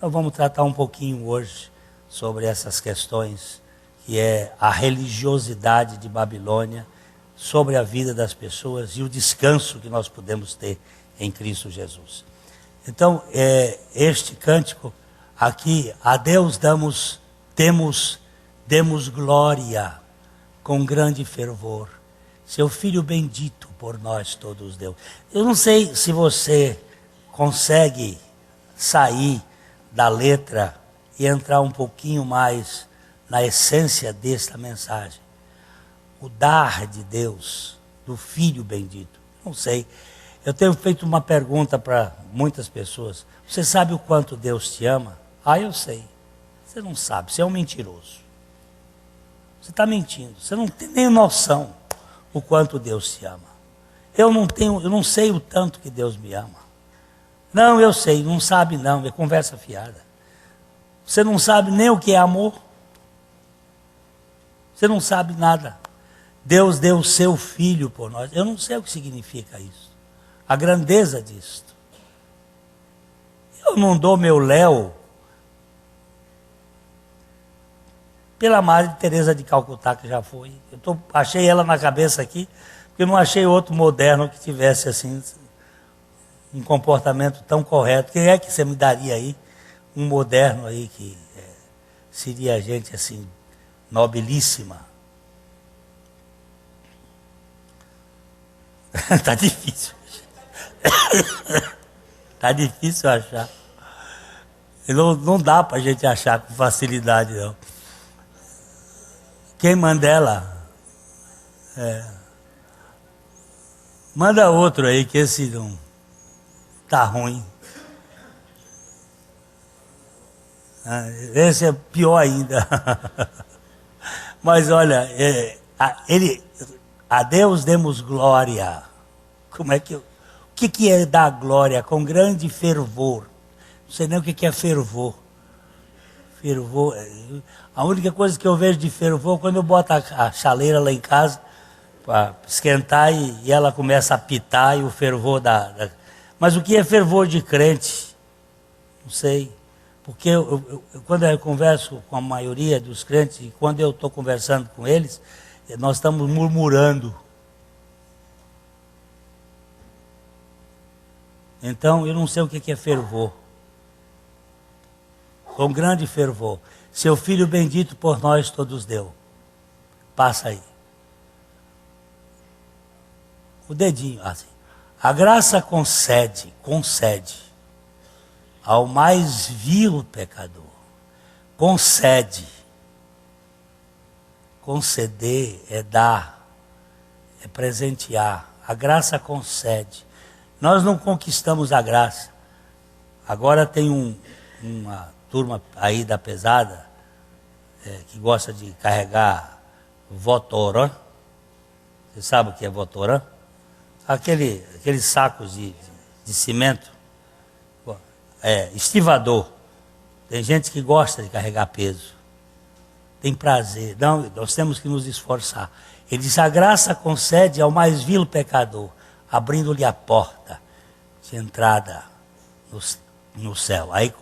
Nós vamos tratar um pouquinho hoje sobre essas questões, que é a religiosidade de Babilônia, sobre a vida das pessoas e o descanso que nós podemos ter em Cristo Jesus. Então, este cântico aqui, a Deus demos glória com grande fervor. Seu Filho bendito por nós todos deu. Eu não sei se você consegue sair da letra e entrar um pouquinho mais na essência desta mensagem. O dar de Deus, do Filho bendito. Não sei. Eu tenho feito uma pergunta para muitas pessoas. Você sabe o quanto Deus te ama? Ah, eu sei. Você não sabe, você é um mentiroso. Você está mentindo. Você não tem nem noção o quanto Deus te ama. Eu não sei o tanto que Deus me ama. Não, eu sei, não sabe não, é conversa fiada. Você não sabe nem o que é amor. Você não sabe nada. Deus deu o seu Filho por nós. Eu não sei o que significa isso. A grandeza disto. Eu não dou meu Léo pela Madre Teresa de Calcutá, que já foi. Achei ela na cabeça aqui, porque eu não achei outro moderno que tivesse assim um comportamento tão correto. Quem é que você me daria aí? Um moderno aí que seria gente assim, nobilíssima. Tá difícil. Tá difícil achar. Não dá pra gente achar com facilidade, não. Quem manda ela? Manda outro aí, que esse não tá ruim. Esse é pior ainda. Mas olha, a Deus demos glória. O que é dar glória? Com grande fervor. Não sei nem o que é fervor. Fervor. A única coisa que eu vejo de fervor quando eu boto a chaleira lá em casa para esquentar e ela começa a apitar e o fervor Mas o que é fervor de crente? Não sei. Porque quando eu converso com a maioria dos crentes, e quando eu estou conversando com eles, nós estamos murmurando. Então, eu não sei o que é fervor. Com grande fervor. Seu Filho bendito por nós todos deu. Passa aí. O dedinho, assim. A graça concede ao mais vil pecador. Concede. Conceder é dar, é presentear. A graça concede. Nós não conquistamos a graça. Agora tem uma turma aí da pesada que gosta de carregar Votorã. Você sabe o que é Votorã? Aqueles sacos de cimento. Estivador. Tem gente que gosta de carregar peso. Tem prazer. Não, nós temos que nos esforçar. Ele diz, a graça concede ao mais vil pecador, abrindo-lhe a porta de entrada no céu. Aí,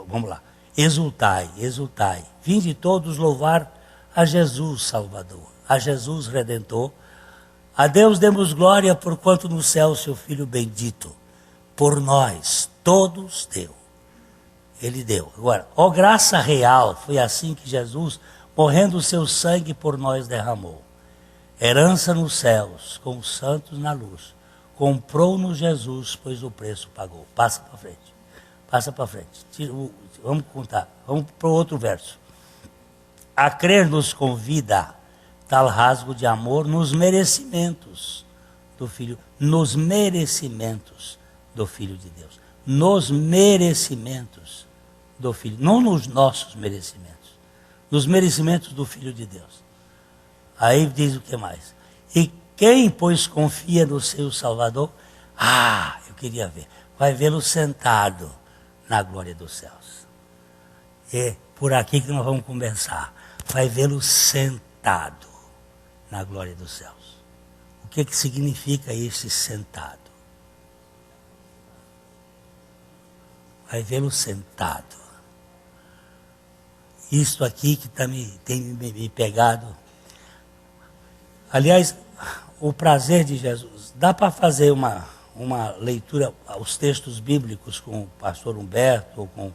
vamos lá. Exultai, exultai. Vinde todos louvar a Jesus Salvador, a Jesus Redentor. A Deus demos glória por quanto no céu seu Filho bendito, por nós todos deu. Ele deu. Agora, ó graça real, foi assim que Jesus, morrendo o seu sangue por nós derramou. Herança nos céus, com os santos na luz. Comprou-nos Jesus, pois o preço pagou. Passa para frente. Passa para frente. Vamos contar. Vamos para o outro verso. A crer nos convida tal rasgo de amor nos merecimentos do Filho. Nos merecimentos do Filho de Deus. Nos merecimentos do Filho. Não nos nossos merecimentos. Nos merecimentos do Filho de Deus. Aí diz o que mais? E quem, pois, confia no seu Salvador, eu queria ver, vai vê-lo sentado na glória dos céus. É por aqui que nós vamos começar. Vai vê-lo sentado na glória dos céus. O que significa esse sentado? Vai vê-lo sentado. isto aqui que tem me pegado. Aliás, o prazer de Jesus. Dá para fazer uma leitura, os textos bíblicos com o pastor Humberto, ou com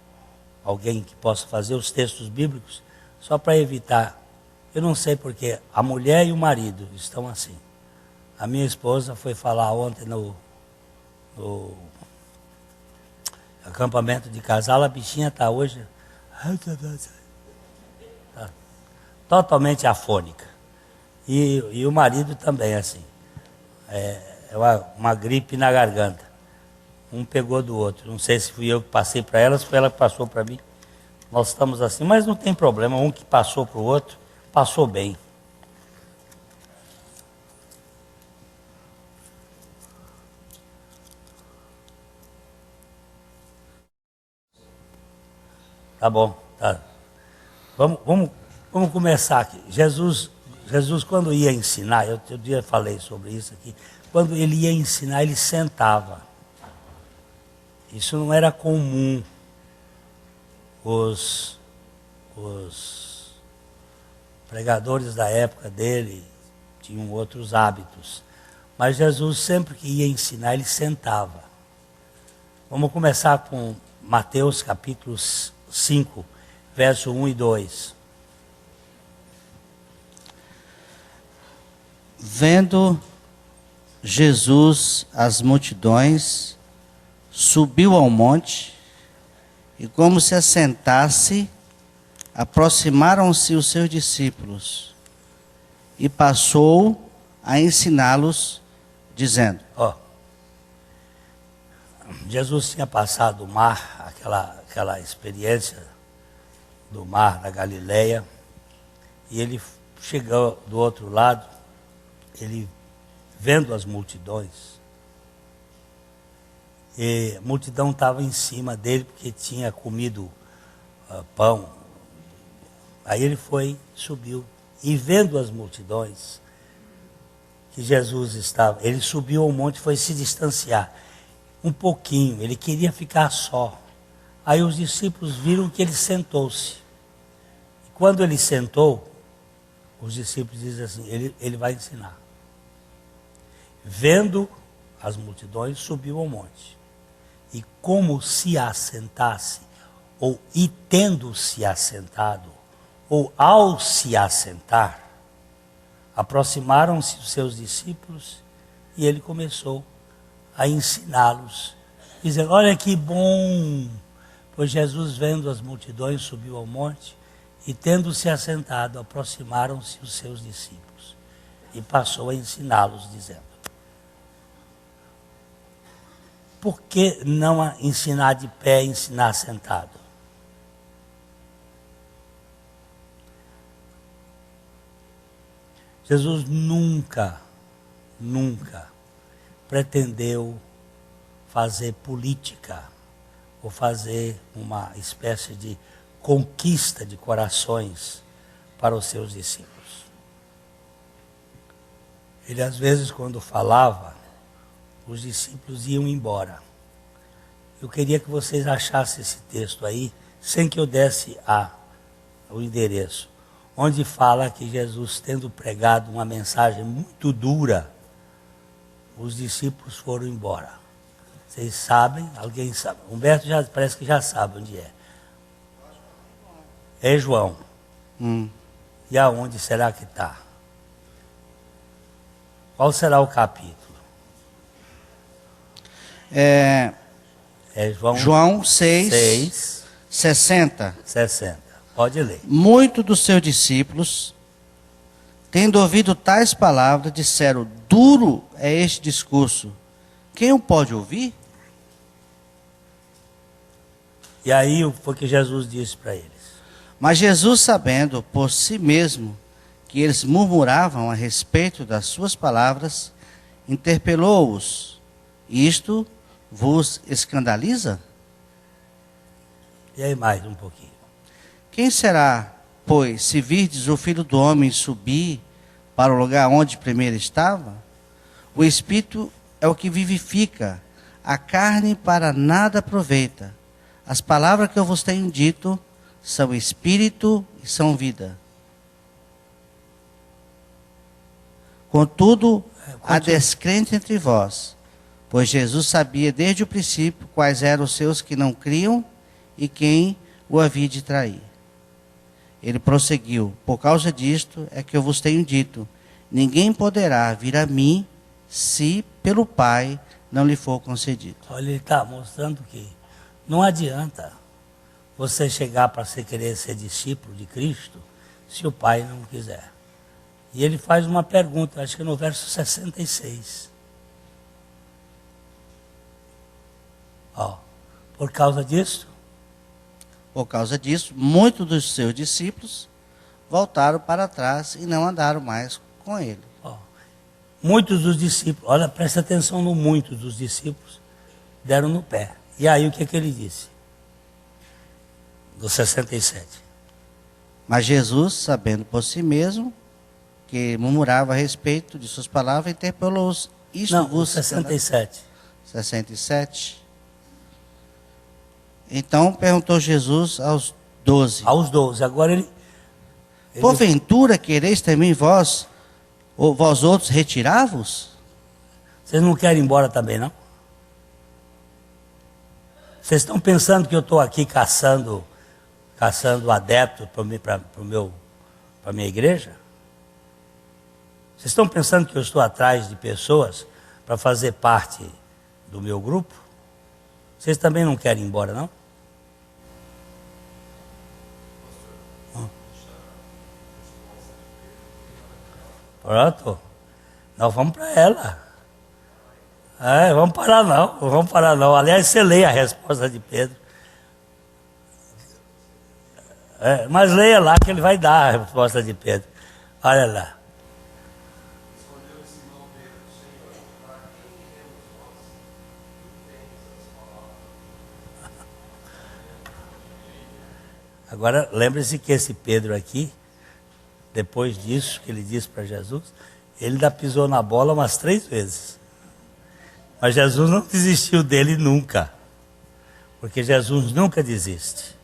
alguém que possa fazer os textos bíblicos, só para evitar. Eu não sei porque a mulher e o marido estão assim. A minha esposa foi falar ontem no acampamento de casal, a bichinha está hoje tá totalmente afônica. E o marido também, assim. É uma gripe na garganta. Um pegou do outro. Não sei se fui eu que passei para ela, se foi ela que passou para mim. Nós estamos assim, mas não tem problema. Um que passou para o outro, passou bem. Tá bom, tá. Vamos começar aqui. Jesus, quando ia ensinar, eu outro dia falei sobre isso aqui, quando ele ia ensinar, ele sentava. Isso não era comum. Os pregadores da época dele tinham outros hábitos. Mas Jesus, sempre que ia ensinar, ele sentava. Vamos começar com Mateus capítulo 5, verso 1 e 2. Vendo Jesus as multidões, subiu ao monte, e como se assentasse, aproximaram-se os seus discípulos, e passou a ensiná-los, dizendo... Jesus tinha passado o mar, aquela experiência do mar da Galileia, e ele chegou do outro lado, ele vendo as multidões, e a multidão estava em cima dele porque tinha comido pão. Aí ele subiu, e vendo as multidões que Jesus estava, ele subiu ao monte e foi se distanciar um pouquinho, ele queria ficar só. Aí os discípulos viram que ele sentou-se. E quando ele sentou, os discípulos dizem assim, ele vai ensinar. Vendo as multidões, subiu ao monte. E como se assentasse, ou e tendo-se assentado, ou ao se assentar, aproximaram-se os seus discípulos e ele começou a ensiná-los, dizendo, olha que bom, pois Jesus, vendo as multidões, subiu ao monte, e tendo-se assentado, aproximaram-se os seus discípulos, e passou a ensiná-los, dizendo, por que não ensinar de pé, ensinar sentado? Jesus nunca pretendeu fazer política ou fazer uma espécie de conquista de corações para os seus discípulos. Ele às vezes, quando falava, os discípulos iam embora. Eu queria que vocês achassem esse texto aí, sem que eu desse o endereço, onde fala que Jesus, tendo pregado uma mensagem muito dura, os discípulos foram embora. Vocês sabem? Alguém sabe? Humberto parece que já sabe onde é. É João. E aonde será que está? Qual será o capítulo? É João 6, 60. Pode ler. Muitos dos seus discípulos, tendo ouvido tais palavras, disseram, duro é este discurso, quem o pode ouvir? E aí foi que Jesus disse para eles. Mas Jesus, sabendo por si mesmo que eles murmuravam a respeito das suas palavras, interpelou-os, isto vos escandaliza? E aí mais um pouquinho. Quem será, pois, se virdes o Filho do Homem subir para o lugar onde primeiro estava? O Espírito é o que vivifica, a carne para nada aproveita. As palavras que eu vos tenho dito são espírito e são vida. Contudo, há descrente entre vós, pois Jesus sabia desde o princípio quais eram os seus que não criam e quem o havia de trair. Ele prosseguiu: por causa disto é que eu vos tenho dito, ninguém poderá vir a mim se pelo Pai não lhe for concedido. Olha, ele está mostrando que não adianta você chegar para você querer ser discípulo de Cristo se o Pai não quiser. E ele faz uma pergunta, acho que no verso 66. Ó, por causa disso? Por causa disso, muitos dos seus discípulos voltaram para trás e não andaram mais com ele. Ó, muitos dos discípulos, olha, presta atenção no muitos dos discípulos, deram no pé. E aí o que é que ele disse? Do 67. Mas Jesus, sabendo por si mesmo que murmurava a respeito de suas palavras, interpelou-os. Não, vos 67. 67. Então perguntou Jesus aos 12. Aos 12. Agora ele porventura quereis também vós, ou vós outros, retirar-vos? Vocês não querem ir embora também, não? Vocês estão pensando que eu estou aqui caçando adeptos para a minha igreja? Vocês estão pensando que eu estou atrás de pessoas para fazer parte do meu grupo? Vocês também não querem ir embora, não? Pronto. Nós vamos para ela. Vamos parar não, não vamos parar não. Aliás, você lê a resposta de Pedro. Mas leia lá que ele vai dar a resposta de Pedro. Olha lá. Agora, lembre-se que esse Pedro aqui, depois disso que ele disse para Jesus, ele ainda pisou na bola umas 3 vezes. Mas Jesus não desistiu dele nunca. Porque Jesus nunca desiste.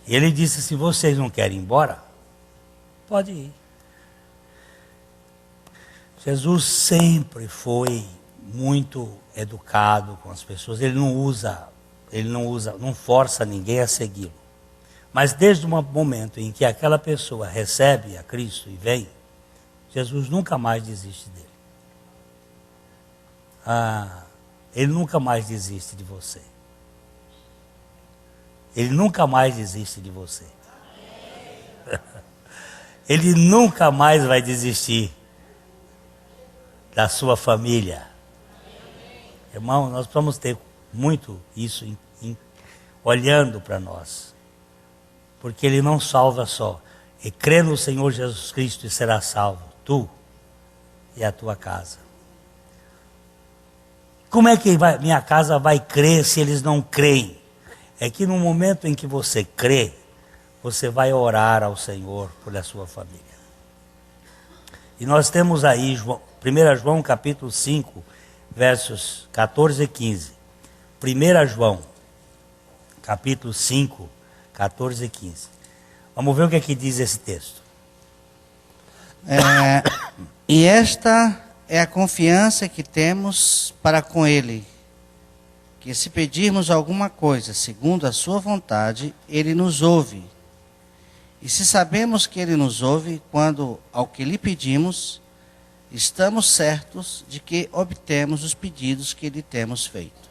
E ele disse, se vocês não querem ir embora, pode ir. Jesus sempre foi muito educado com as pessoas. Ele não força ninguém a segui-lo. Mas desde o momento em que aquela pessoa recebe a Cristo e vem, Jesus nunca mais desiste dele. Ele nunca mais desiste de você. Ele nunca mais desiste de você. Ele nunca mais vai desistir da sua família. Irmão, nós precisamos ter muito isso olhando para nós. Porque ele não salva só. E crê no Senhor Jesus Cristo e será salvo. Tu e a tua casa. Como é que minha casa vai crer se eles não creem? É que no momento em que você crê, você vai orar ao Senhor por a sua família. E nós temos aí 1 João capítulo 5, versos 14 e 15. 1 João capítulo 5, 14 e 15. Vamos ver o que é que diz esse texto. E esta é a confiança que temos para com Ele, que se pedirmos alguma coisa segundo a sua vontade, Ele nos ouve. E se sabemos que Ele nos ouve, quando ao que lhe pedimos, estamos certos de que obtemos os pedidos que lhe temos feito.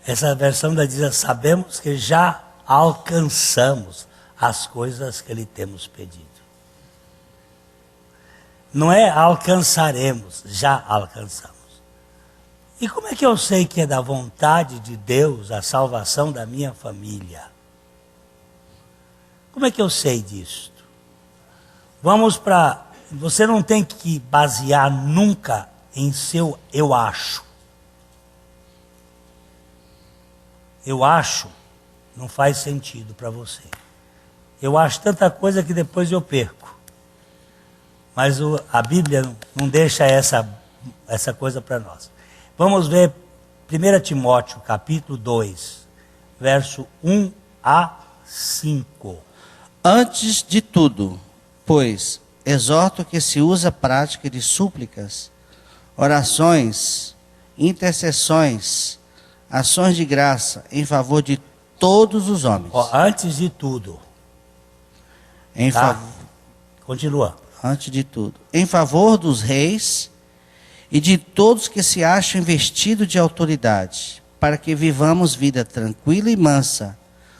Essa versão da diz, sabemos que já alcançamos as coisas que lhe temos pedido. Não é alcançaremos, já alcançamos. E como é que eu sei que é da vontade de Deus a salvação da minha família? Como é que eu sei disso? Você não tem que basear nunca em seu eu acho. Eu acho não faz sentido para você. Eu acho tanta coisa que depois eu perco. Mas a Bíblia não deixa essa coisa para nós. Vamos ver 1 Timóteo capítulo 2, verso 1 a 5. Antes de tudo, pois, exorto que se use a prática de súplicas, orações, intercessões, ações de graça em favor de todos os homens. Antes de tudo. Continua. Antes de tudo. Em favor dos reis e de todos que se acham investidos de autoridade, para que vivamos vida tranquila e mansa,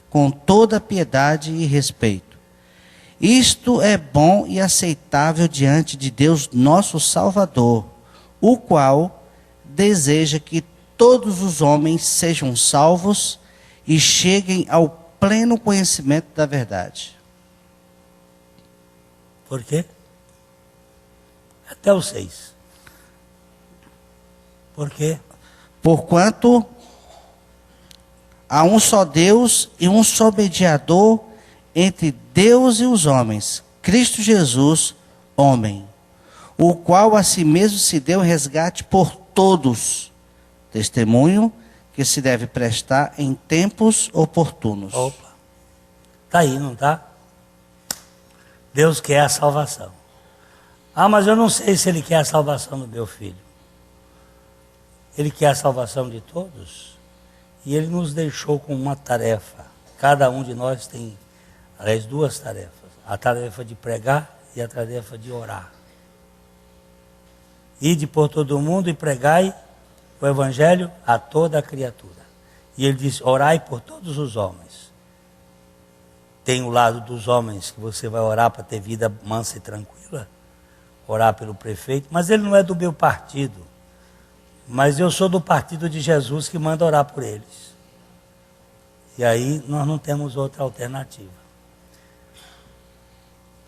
com toda piedade e respeito. Isto é bom e aceitável diante de Deus nosso Salvador, o qual deseja que todos os homens sejam salvos e cheguem ao pleno conhecimento da verdade. Por quê? Até o 6. Por quê? Porquanto há um só Deus e um só mediador entre Deus e os homens, Cristo Jesus, homem, o qual a si mesmo se deu resgate por todos, testemunho que se deve prestar em tempos oportunos. Opa, está aí, não está? Deus quer a salvação. Ah, mas eu não sei se Ele quer a salvação do meu filho. Ele quer a salvação de todos. E Ele nos deixou com uma tarefa. Cada um de nós tem, aliás, 2 tarefas. A tarefa de pregar e a tarefa de orar. Ide por todo mundo e pregai o Evangelho a toda a criatura. E Ele diz, orai por todos os homens. Tem o lado dos homens que você vai orar para ter vida mansa e tranquila. Orar pelo prefeito. Mas ele não é do meu partido. Mas eu sou do partido de Jesus que manda orar por eles. E aí nós não temos outra alternativa.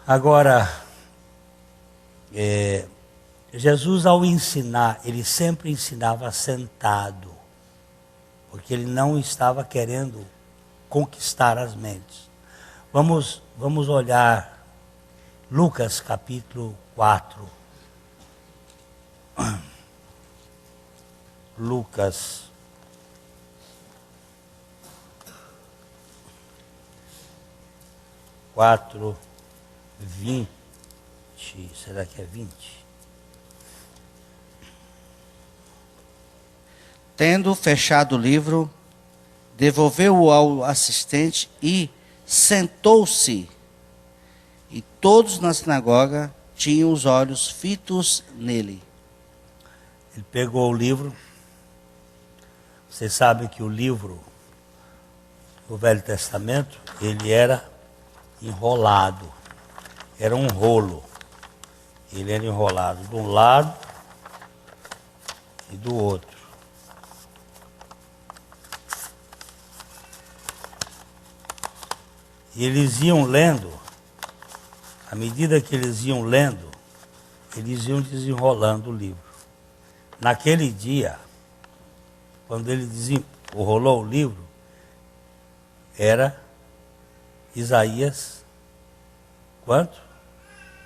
Agora, Jesus ao ensinar, ele sempre ensinava sentado. Porque ele não estava querendo conquistar as mentes. Vamos olhar Lucas capítulo 4. Lucas 4, 20. Será que é 20? Tendo fechado o livro, devolveu-o ao assistente e sentou-se. E todos na sinagoga tinham os olhos fitos nele. Ele pegou o livro. Vocês sabem que o livro do Velho Testamento, ele era enrolado. Era um rolo. Ele era enrolado de um lado e do outro. E eles iam lendo, à medida que eles iam lendo, eles iam desenrolando o livro. Naquele dia, quando ele desenrolou o livro, era Isaías, quanto?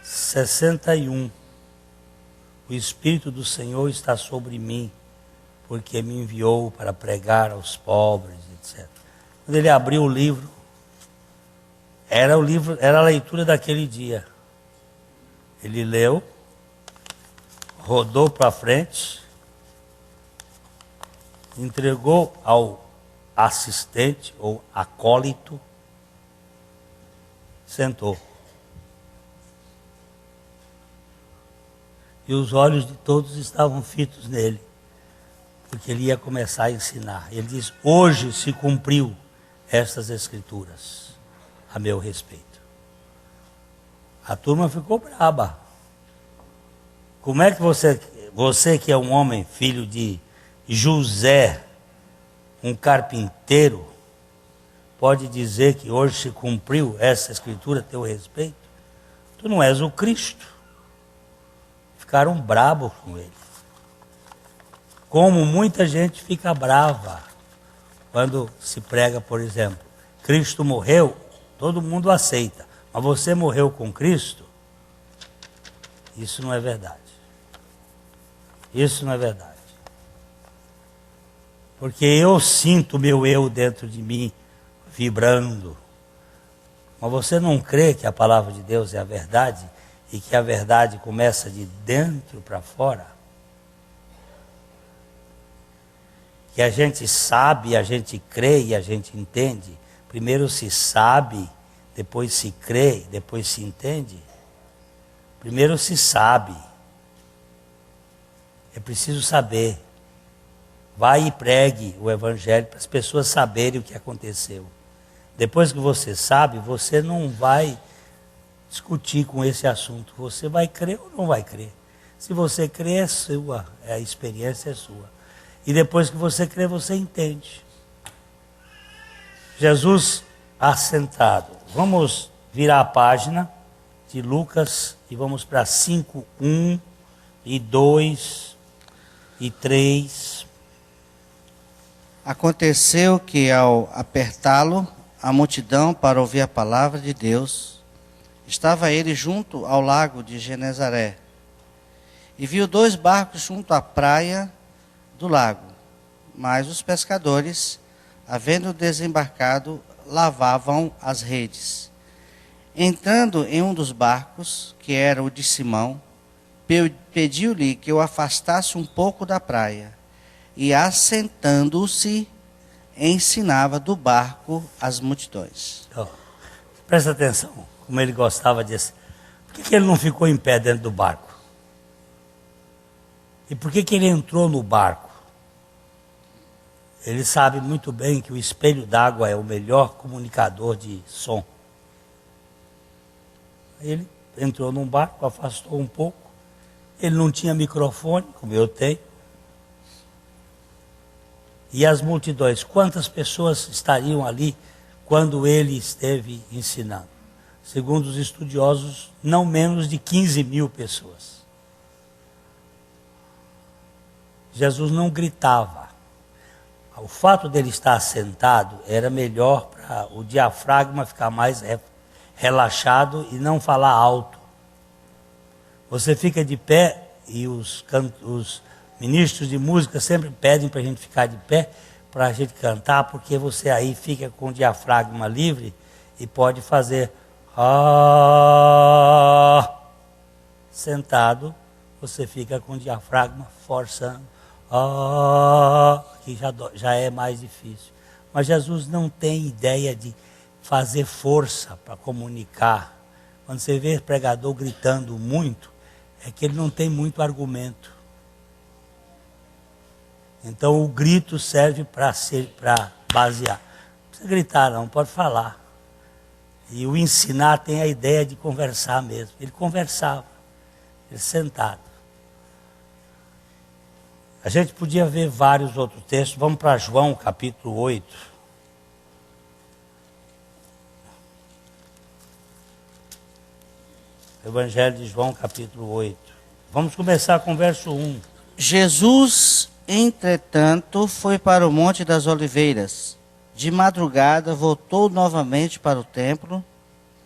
61. O Espírito do Senhor está sobre mim, porque me enviou para pregar aos pobres, etc. Quando ele abriu o livro, era a leitura daquele dia. Ele leu, rodou para frente, entregou ao assistente ou acólito, sentou. E os olhos de todos estavam fitos nele, porque ele ia começar a ensinar. Ele diz, hoje se cumpriu estas escrituras a meu respeito. A turma ficou braba. Como é que você que é um homem, filho de José, um carpinteiro, pode dizer que hoje se cumpriu essa escritura a teu respeito? Tu não és o Cristo. Ficaram bravos com ele. Como muita gente fica brava quando se prega, por exemplo, Cristo morreu, todo mundo aceita, mas você morreu com Cristo? Isso não é verdade. Isso não é verdade. Porque eu sinto o meu eu dentro de mim vibrando. Mas você não crê que a palavra de Deus é a verdade e que a verdade começa de dentro para fora? Que a gente sabe, a gente crê e a gente entende. Primeiro se sabe, depois se crê, depois se entende. Primeiro se sabe. É preciso saber. Vai e pregue o evangelho para as pessoas saberem o que aconteceu. Depois que você sabe, você não vai discutir com esse assunto. Você vai crer ou não vai crer. Se você crê, é sua, a experiência é sua. E depois que você crê, você entende. Jesus assentado. Vamos virar a página de Lucas e vamos para 5, 1 e 2 e 3. Aconteceu que, ao apertá-lo, a multidão para ouvir a palavra de Deus, estava ele junto ao lago de Genezaré, e viu 2 barcos junto à praia do lago, mas os pescadores, havendo desembarcado, lavavam as redes. Entrando em um dos barcos, que era o de Simão, pediu-lhe que o afastasse um pouco da praia, e assentando-se, ensinava do barco as multidões. Presta atenção, como ele gostava disso. Por que ele não ficou em pé dentro do barco? E por que ele entrou no barco? Ele sabe muito bem que o espelho d'água é o melhor comunicador de som. Ele entrou num barco, afastou um pouco. Ele não tinha microfone, como eu tenho. E as multidões, quantas pessoas estariam ali quando ele esteve ensinando? Segundo os estudiosos, não menos de 15 mil pessoas. Jesus não gritava. O fato dele estar sentado era melhor para o diafragma ficar mais relaxado e não falar alto. Você fica de pé e os ministros de música sempre pedem para a gente ficar de pé, para a gente cantar, porque você aí fica com o diafragma livre e pode fazer sentado, você fica com o diafragma forçando, que já é mais difícil. Mas Jesus não tem ideia de fazer força para comunicar. Quando você vê pregador gritando muito, é que ele não tem muito argumento. Então o grito serve para basear. Não precisa gritar não, pode falar. E o ensinar tem a ideia de conversar mesmo. Ele conversava, ele sentado. A gente podia ver vários outros textos. Vamos para João capítulo 8. Evangelho de João capítulo 8. Vamos começar com o verso 1. Jesus, entretanto, foi para o Monte das Oliveiras. De madrugada voltou novamente para o templo,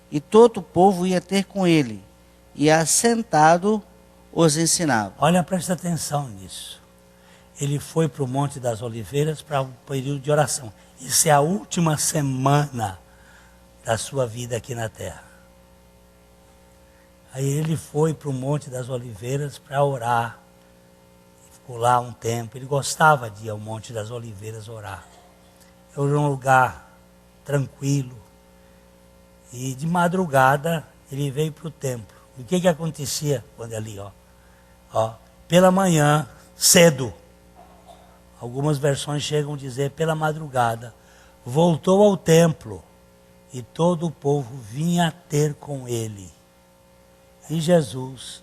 e todo o povo ia ter com ele, e assentado os ensinava. Olha, presta atenção nisso. Ele foi para o Monte das Oliveiras para um período de oração. Isso é a última semana da sua vida aqui na terra. Aí ele foi para o Monte das Oliveiras para orar. Ficou lá um tempo. Ele gostava de ir ao Monte das Oliveiras orar. Era um lugar tranquilo. E de madrugada ele veio para o templo. E o que acontecia quando ali, pela manhã, cedo. Algumas versões chegam a dizer pela madrugada. Voltou ao templo e todo o povo vinha ter com ele. E Jesus,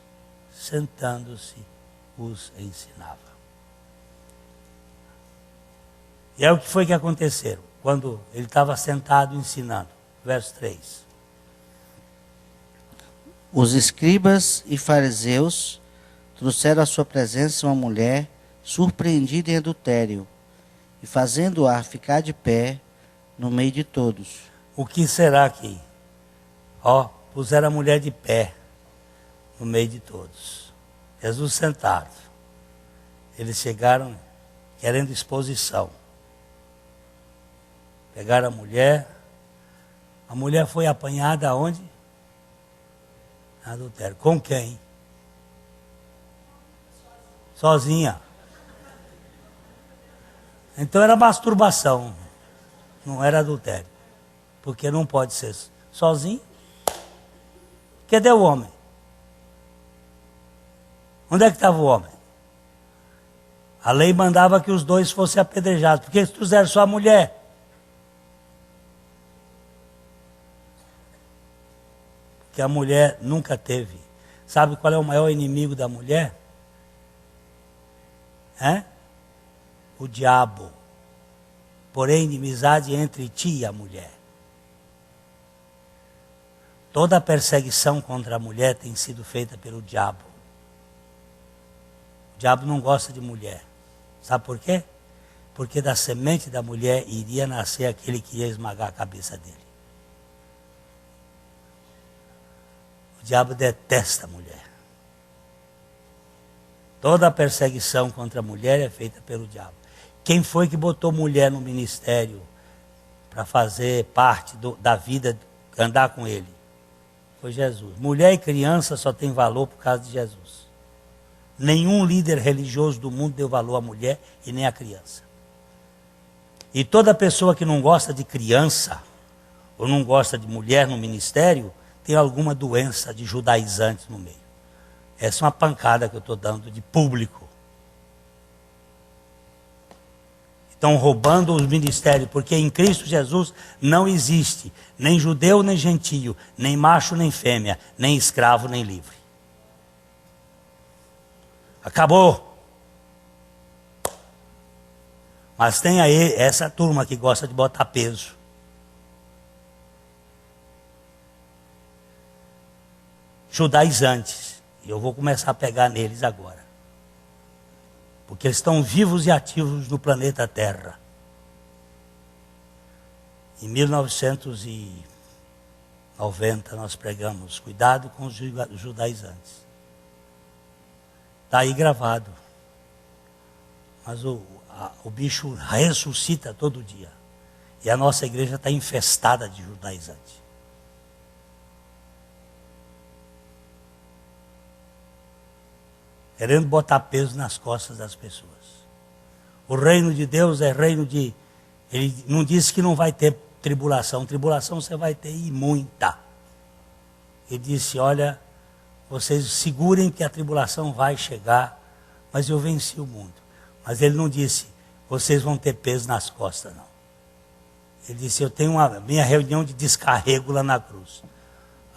sentando-se, os ensinava. E é o que foi que aconteceu quando ele estava sentado ensinando. Verso 3. Os escribas e fariseus trouxeram à sua presença uma mulher surpreendida em adultério, e fazendo-a ficar de pé no meio de todos. O que será aqui? Puseram a mulher de pé no meio de todos. Jesus sentado. Eles chegaram querendo exposição. Pegaram a mulher, A mulher foi apanhada aonde? Adultério. Com quem? Sozinha. Então era masturbação, não era adultério. Porque não pode ser sozinho. Cadê o homem? Onde é que estava o homem? A lei mandava que os dois fossem apedrejados. Por que eles trouxeram só a mulher? Porque a mulher nunca teve. Sabe qual é o maior inimigo da mulher? O diabo. Porém, inimizade entre ti e a mulher. Toda a perseguição contra a mulher tem sido feita pelo diabo. O diabo não gosta de mulher. Sabe por quê? Porque da semente da mulher iria nascer aquele que ia esmagar a cabeça dele. O diabo detesta a mulher. Toda a perseguição contra a mulher é feita pelo diabo. Quem foi que botou mulher no ministério para fazer parte da vida, andar com ele? Foi Jesus. Mulher e criança só tem valor por causa de Jesus. Nenhum líder religioso do mundo deu valor à mulher e nem à criança. E toda pessoa que não gosta de criança ou não gosta de mulher no ministério tem alguma doença de judaizante no meio. Essa é uma pancada que eu estou dando de público. Estão roubando os ministérios, porque em Cristo Jesus não existe nem judeu nem gentio, nem macho nem fêmea, nem escravo nem livre. Acabou. Mas tem aí essa turma que gosta de botar peso. Judaizantes. E eu vou começar a pegar neles agora. Porque eles estão vivos e ativos no planeta Terra. Em 1990 nós pregamos, cuidado com os judaizantes. Está aí gravado. Mas o bicho ressuscita todo dia. E a nossa igreja está infestada de judaizantes. Querendo botar peso nas costas das pessoas. O reino de Deus é reino de... Ele não disse que não vai ter tribulação. Tribulação você vai ter e muita. Ele disse, olha, vocês segurem que a tribulação vai chegar, mas eu venci o mundo. Mas ele não disse, vocês vão ter peso nas costas, não. Ele disse, eu tenho minha reunião de descarrego lá na cruz.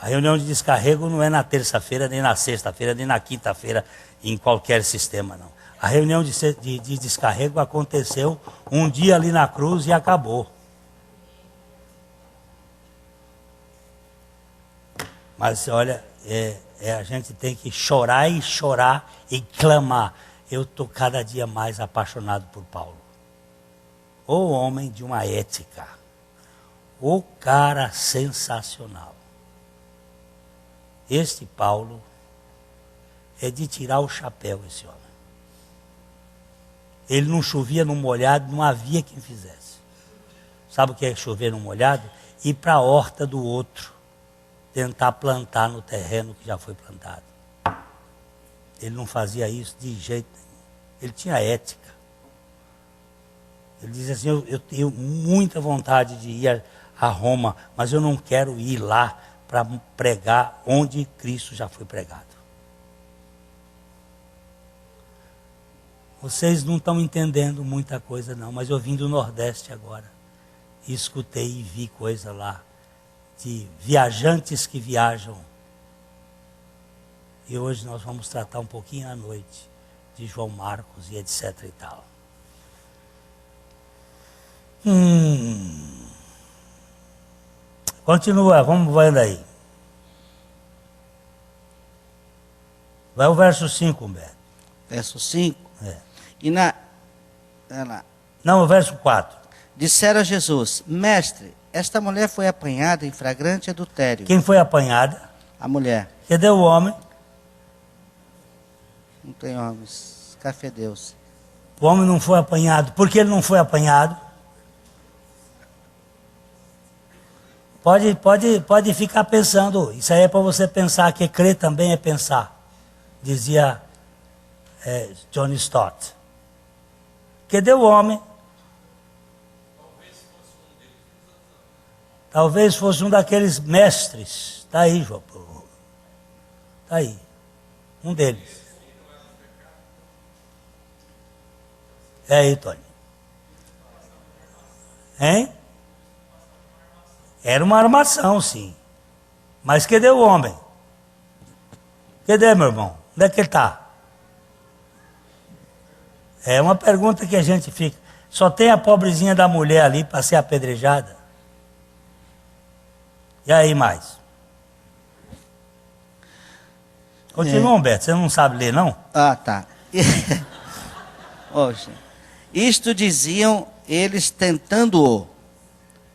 A reunião de descarrego não é na terça-feira, nem na sexta-feira, nem na quinta-feira, em qualquer sistema, não. A reunião de descarrego aconteceu um dia ali na cruz e acabou. Mas olha, a gente tem que chorar e clamar. Eu estou cada dia mais apaixonado por Paulo. O homem de uma ética. O cara sensacional. Este Paulo é de tirar o chapéu, esse homem. Ele não chovia no molhado, não havia quem fizesse. Sabe o que é chover no molhado? Ir para a horta do outro, tentar plantar no terreno que já foi plantado. Ele não fazia isso de jeito nenhum. Ele tinha ética. Ele dizia assim, eu tenho muita vontade de ir a Roma, mas eu não quero ir lá para pregar onde Cristo já foi pregado. Vocês não estão entendendo muita coisa não, mas eu vim do Nordeste agora. E escutei e vi coisa lá, de viajantes que viajam. E hoje nós vamos tratar um pouquinho à noite de João Marcos e etc e tal. Continua, vamos vendo aí. Vai o verso 5, Humberto. Verso 5. E Não, o verso 4. Disseram a Jesus, mestre, esta mulher foi apanhada em flagrante adultério. Quem foi apanhada? A mulher. Cadê o homem? Não tem homens. Café Deus. O homem não foi apanhado. Por que ele não foi apanhado? Pode ficar pensando. Isso aí é para você pensar, que crer também é pensar. Dizia John Stott. Cadê o homem? Talvez fosse um daqueles mestres. Está aí, João. Está aí. Um deles. É aí, Tony. Hein? Era uma armação, sim. Mas cadê o homem? Cadê, meu irmão? Onde é que ele está? É uma pergunta que a gente fica. Só tem a pobrezinha da mulher ali para ser apedrejada. E aí mais? Continua, Humberto. Você não sabe ler, não? Ah, tá. Oxe. Isto diziam eles tentando-o,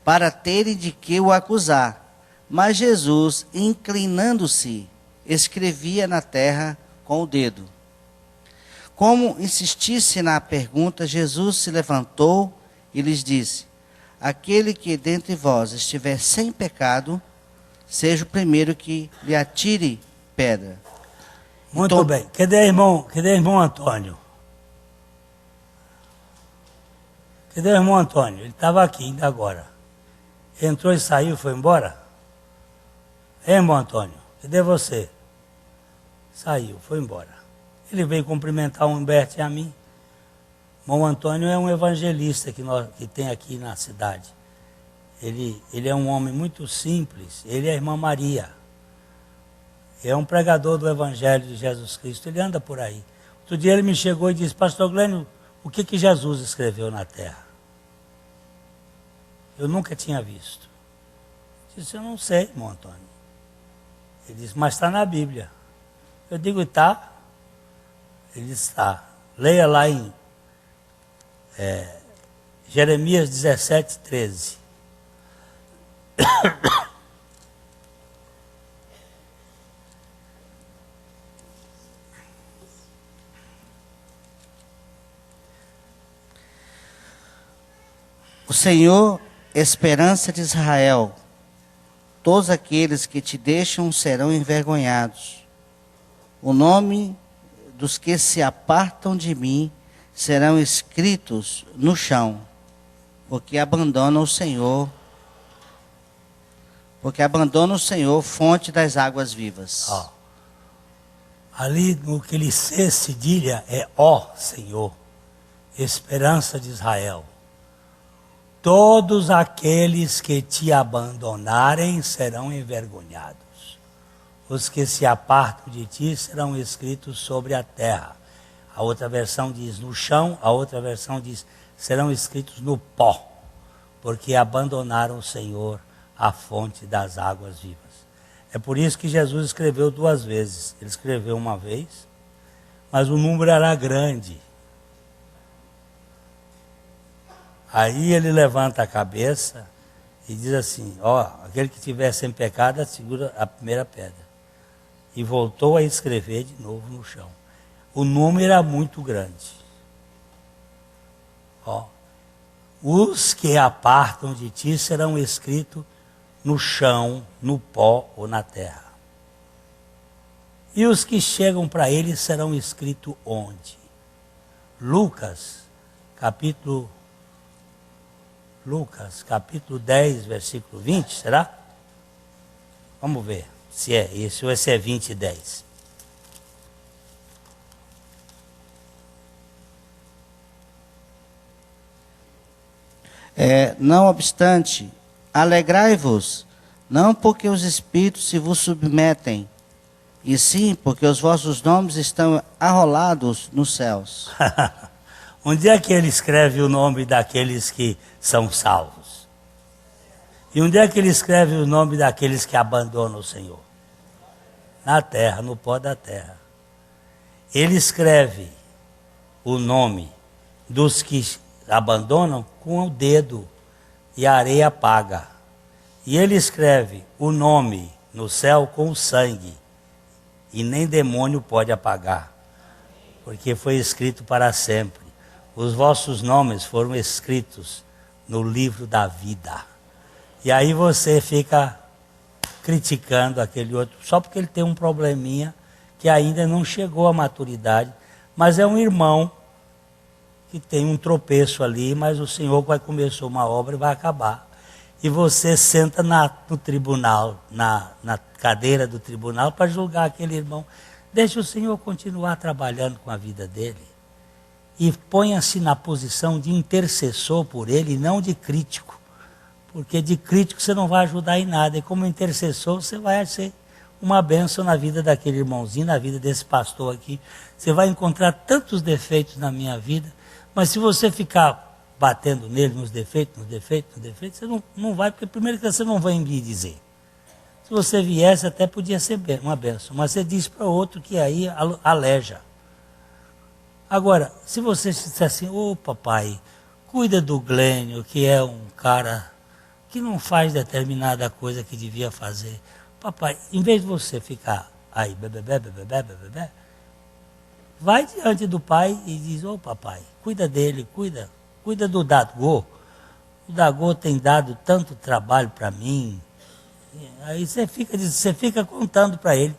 para terem de que o acusar. Mas Jesus, inclinando-se, escrevia na terra com o dedo. Como insistisse na pergunta, Jesus se levantou e lhes disse: aquele que dentre vós estiver sem pecado, seja o primeiro que lhe atire pedra. Muito Então, bem. Cadê o irmão Antônio? Cadê o irmão Antônio? Ele estava aqui ainda agora. Entrou e saiu, foi embora? Irmão Antônio, cadê você? Saiu, foi embora. Ele veio cumprimentar o Humberto e a mim. Irmão Antônio é um evangelista que tem aqui na cidade. Ele é um homem muito simples. Ele é a irmã Maria. É um pregador do Evangelho de Jesus Cristo. Ele anda por aí. Outro dia ele me chegou e disse: pastor Glênio, o que Jesus escreveu na terra? Eu nunca tinha visto. Eu disse: eu não sei, irmão Antônio. Ele disse: mas está na Bíblia. Eu digo: está? Ele disse: está. Leia lá em Jeremias 17, 13. O Senhor, esperança de Israel, todos aqueles que te deixam serão envergonhados. O nome dos que se apartam de mim serão escritos no chão, porque abandonam o Senhor, fonte das águas vivas. Ó, ali no que ele cedilha é ó Senhor, esperança de Israel. Todos aqueles que te abandonarem serão envergonhados. Os que se apartam de ti serão escritos sobre a terra. A outra versão diz no chão, a outra versão diz serão escritos no pó, porque abandonaram o Senhor, a fonte das águas vivas. É por isso que Jesus escreveu duas vezes. Ele escreveu uma vez, mas o número era grande. Aí ele levanta a cabeça e diz assim: ó, aquele que tiver sem pecado, segura a primeira pedra. E voltou a escrever de novo no chão. O número era muito grande. Ó, os que apartam de ti serão escritos no chão, no pó ou na terra. E os que chegam para ele serão escritos onde? Lucas, capítulo 10, versículo 20, será? Vamos ver se é esse ou esse é 20 e 10. Não obstante, alegrai-vos, não porque os espíritos se vos submetem, e sim porque os vossos nomes estão arrolados nos céus. Onde é que ele escreve o nome daqueles que são salvos? E onde é que ele escreve o nome daqueles que abandonam o Senhor? Na terra, no pó da terra. Ele escreve o nome dos que abandonam com o dedo e a areia apaga. E ele escreve o nome no céu com o sangue. E nem demônio pode apagar, porque foi escrito para sempre. Os vossos nomes foram escritos no livro da vida. E aí você fica criticando aquele outro, só porque ele tem um probleminha que ainda não chegou à maturidade, mas é um irmão que tem um tropeço ali, mas o Senhor vai começar uma obra e vai acabar. E você senta no tribunal, na cadeira do tribunal para julgar aquele irmão. Deixa o Senhor continuar trabalhando com a vida dele. E ponha-se na posição de intercessor por ele e não de crítico. Porque de crítico você não vai ajudar em nada. E como intercessor você vai ser uma bênção na vida daquele irmãozinho, na vida desse pastor aqui. Você vai encontrar tantos defeitos na minha vida, mas se você ficar batendo nele nos defeitos, você não vai, porque primeiro que você não vai me dizer. Se você viesse, até podia ser uma bênção, mas você diz para outro que aí aleja. Agora, se você disser assim, ô papai, cuida do Glênio, que é um cara que não faz determinada coisa que devia fazer. Papai, em vez de você ficar aí, vai diante do pai e diz, ô papai, cuida dele, cuida do Dagô. O Dagô tem dado tanto trabalho para mim. Aí você fica contando para ele.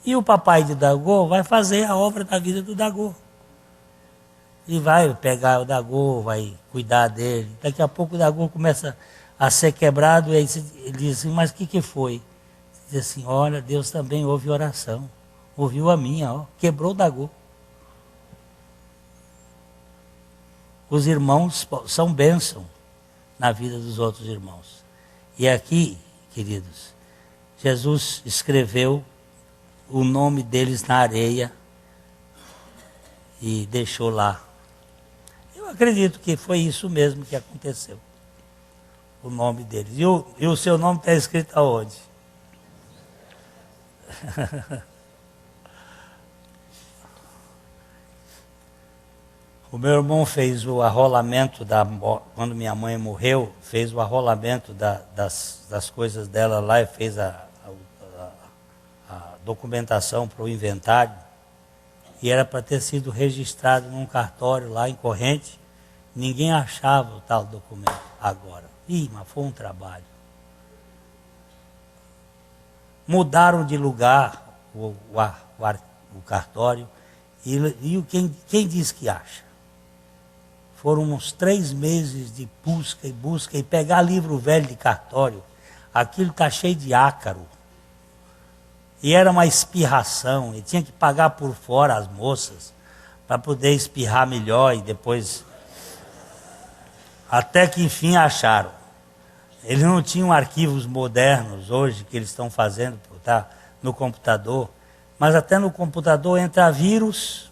E o papai de Dagô vai fazer a obra da vida do Dagô. E vai pegar o Dagô, vai cuidar dele. Daqui a pouco o Dagô começa a ser quebrado, e aí ele diz assim, mas o que foi? Diz assim, olha, Deus também ouve oração. Ouviu a minha, ó, quebrou o Dagô. Os irmãos são bênção na vida dos outros irmãos. E aqui, queridos, Jesus escreveu o nome deles na areia e deixou lá. Eu acredito que foi isso mesmo que aconteceu. O nome deles. E o seu nome está escrito aonde? O meu irmão fez o arrolamento, quando minha mãe morreu, fez o arrolamento das coisas dela lá e fez a documentação para o inventário. E era para ter sido registrado num cartório lá em Corrente. Ninguém achava o tal documento agora. Mas foi um trabalho. Mudaram de lugar o cartório e quem diz que acha? Foram uns 3 meses de busca e pegar livro velho de cartório. Aquilo está cheio de ácaro. E era uma espirração. E tinha que pagar por fora as moças para poder espirrar melhor e depois... Até que enfim acharam. Eles não tinham arquivos modernos hoje que eles estão fazendo no computador. Mas até no computador entra vírus...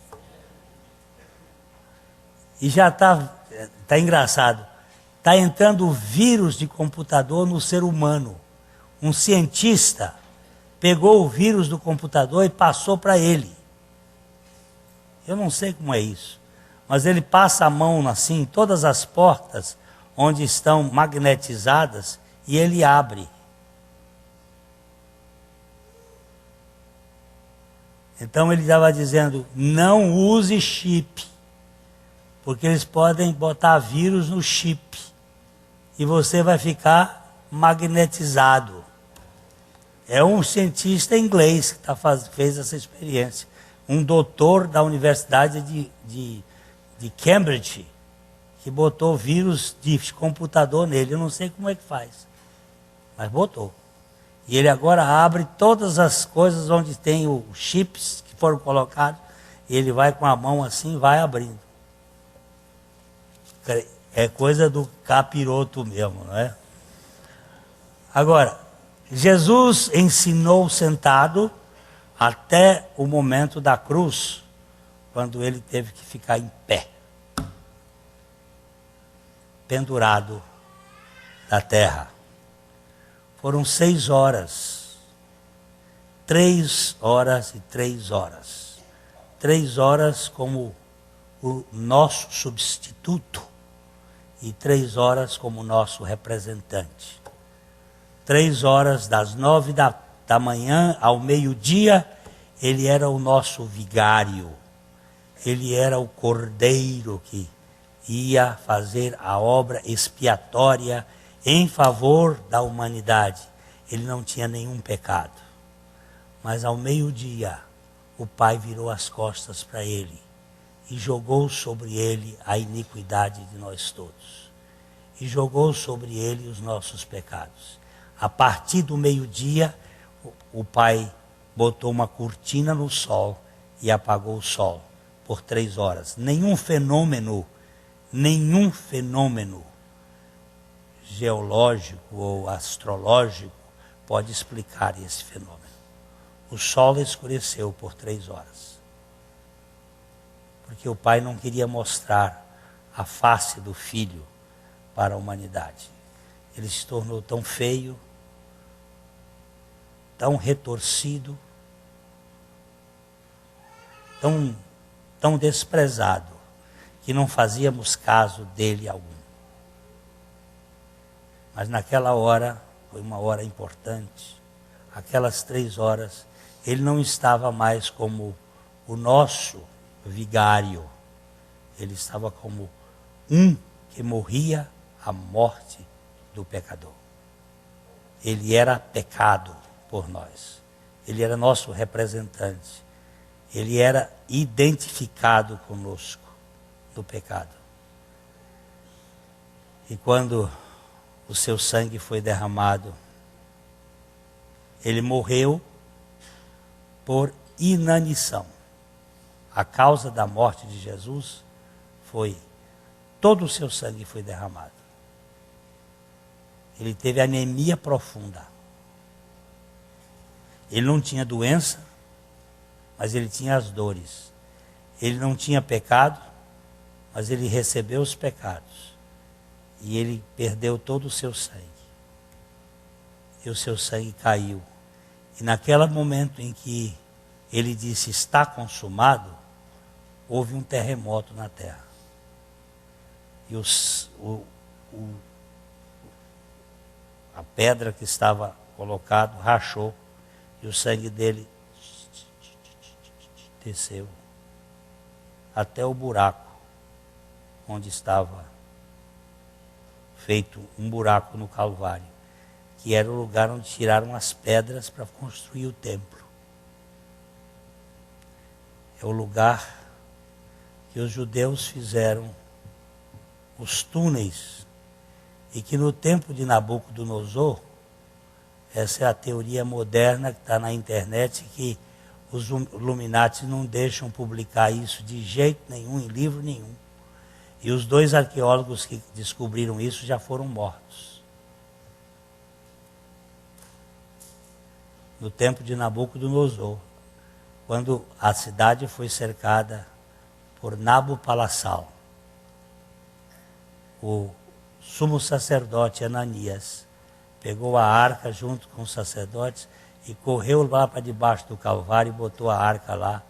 E já está engraçado. Está entrando vírus de computador no ser humano. Um cientista pegou o vírus do computador e passou para ele. Eu não sei como é isso. Mas ele passa a mão assim, em todas as portas onde estão magnetizadas, e ele abre. Então ele estava dizendo, não use chip. Porque eles podem botar vírus no chip. E você vai ficar magnetizado. É um cientista inglês que fez essa experiência. Um doutor da Universidade de Cambridge, que botou vírus de computador nele. Eu não sei como é que faz. Mas botou. E ele agora abre todas as coisas onde tem os chips que foram colocados. E ele vai com a mão assim e vai abrindo. É coisa do capiroto mesmo, não é? Agora, Jesus ensinou sentado até o momento da cruz, quando ele teve que ficar em pé, pendurado da terra. Foram 6 horas, 3 horas e 3 horas. 3 horas como o nosso substituto. E 3 horas como nosso representante. 3 horas das 9 da manhã ao meio-dia, ele era o nosso vigário. Ele era o cordeiro que ia fazer a obra expiatória em favor da humanidade. Ele não tinha nenhum pecado. Mas ao meio-dia, o Pai virou as costas para ele e jogou sobre ele a iniquidade de nós todos. E jogou sobre ele os nossos pecados. A partir do meio-dia, o Pai botou uma cortina no sol e apagou o sol por 3 horas. Nenhum fenômeno geológico ou astrológico pode explicar esse fenômeno. O sol escureceu por 3 horas. Porque o Pai não queria mostrar a face do Filho para a humanidade. Ele se tornou tão feio, tão retorcido, tão desprezado, que não fazíamos caso dele algum. Mas naquela hora, foi uma hora importante, aquelas 3 horas, ele não estava mais como o nosso vigário, ele estava como um que morria a morte do pecador. Ele era pecado por nós, ele era nosso representante, ele era identificado conosco no pecado. E quando o seu sangue foi derramado, ele morreu por inanição. A causa da morte de Jesus foi, todo o seu sangue foi derramado. Ele teve anemia profunda. Ele não tinha doença, mas ele tinha as dores. Ele não tinha pecado, mas ele recebeu os pecados. E ele perdeu todo o seu sangue. E o seu sangue caiu. E naquele momento em que ele disse, está consumado, houve um terremoto na terra. E a pedra que estava colocado rachou. E o sangue dele desceu até o buraco onde estava feito um buraco no Calvário, que era o lugar onde tiraram as pedras para construir o templo. É o lugar que os judeus fizeram os túneis e que no tempo de Nabucodonosor, essa é a teoria moderna que está na internet, que os Illuminati não deixam publicar isso de jeito nenhum, em livro nenhum. E os 2 arqueólogos que descobriram isso já foram mortos. No tempo de Nabucodonosor, quando a cidade foi cercada por Nabopolassar, o sumo sacerdote Ananias pegou a arca junto com os sacerdotes e correu lá para debaixo do Calvário e botou a arca lá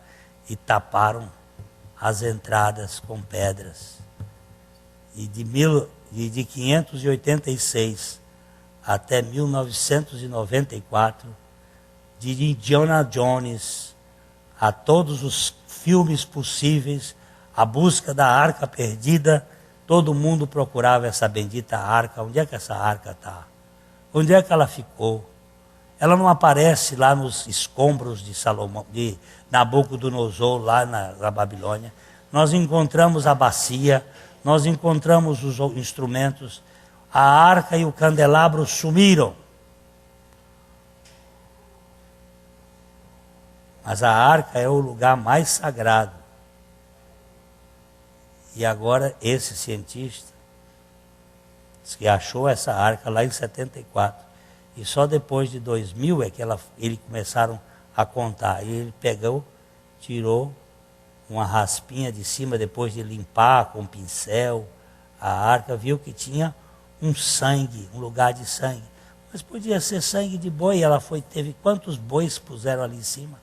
e taparam as entradas com pedras. E de 586 até 1994, de Indiana Jones a todos os filmes possíveis, a busca da arca perdida, todo mundo procurava essa bendita arca. Onde é que essa arca está? Onde é que ela ficou? Ela não aparece lá nos escombros de Salomão, de Nabucodonosor, lá na Babilônia. Nós encontramos a bacia, nós encontramos os instrumentos, a arca e o candelabro sumiram. Mas a arca é o lugar mais sagrado. E agora esse cientista diz que achou essa arca lá em 74. E só depois de 2000 é que eles começaram a contar. E ele pegou, tirou uma raspinha de cima, depois de limpar com um pincel a arca, viu que tinha um sangue, um lugar de sangue. Mas podia ser sangue de boi. Teve quantos bois puseram ali em cima?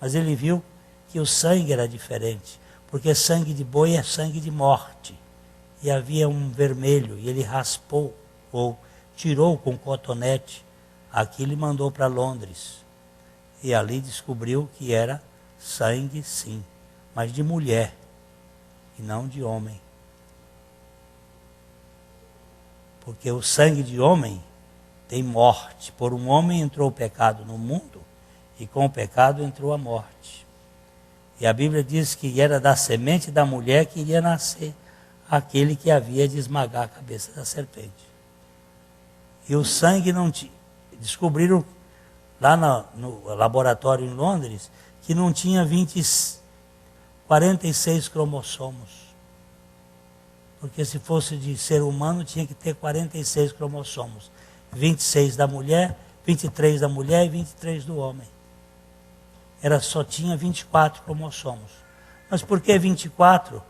Mas ele viu que o sangue era diferente, porque sangue de boi é sangue de morte. E havia um vermelho, e ele raspou, ou tirou com cotonete aquilo e mandou para Londres. E ali descobriu que era sangue, sim, mas de mulher, e não de homem. Porque o sangue de homem tem morte. Por um homem entrou o pecado no mundo, e com o pecado entrou a morte. E a Bíblia diz que era da semente da mulher que iria nascer aquele que havia de esmagar a cabeça da serpente. E o sangue não tinha. Descobriram lá no laboratório em Londres que não tinha 46 cromossomos. Porque se fosse de ser humano tinha que ter 46 cromossomos. 26 da mulher, 23 da mulher e 23 do homem. Só tinha 24 cromossomos. Mas por que 24?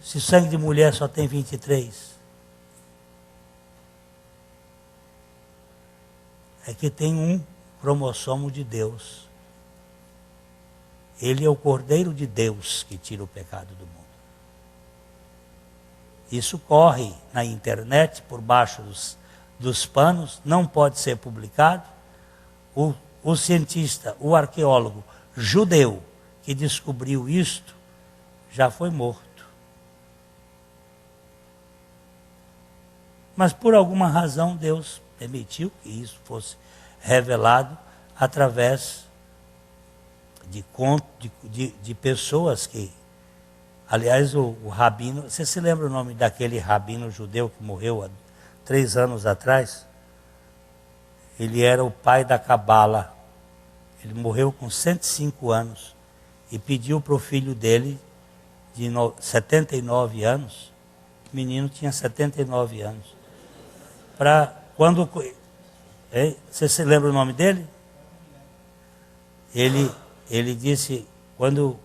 Se sangue de mulher só tem 23? É que tem um cromossomo de Deus. Ele é o Cordeiro de Deus que tira o pecado do mundo. Isso corre na internet, por baixo dos panos, não pode ser publicado. O cientista, o arqueólogo judeu que descobriu isto, já foi morto. Mas por alguma razão Deus permitiu que isso fosse revelado através de pessoas que... Aliás, o rabino... Você se lembra o nome daquele rabino judeu que morreu há 3 anos atrás? Ele era o pai da Cabala. Ele morreu com 105 anos e pediu para o filho dele, de 79 anos, o menino tinha 79 anos, para quando... Você se lembra o nome dele? Ele disse, quando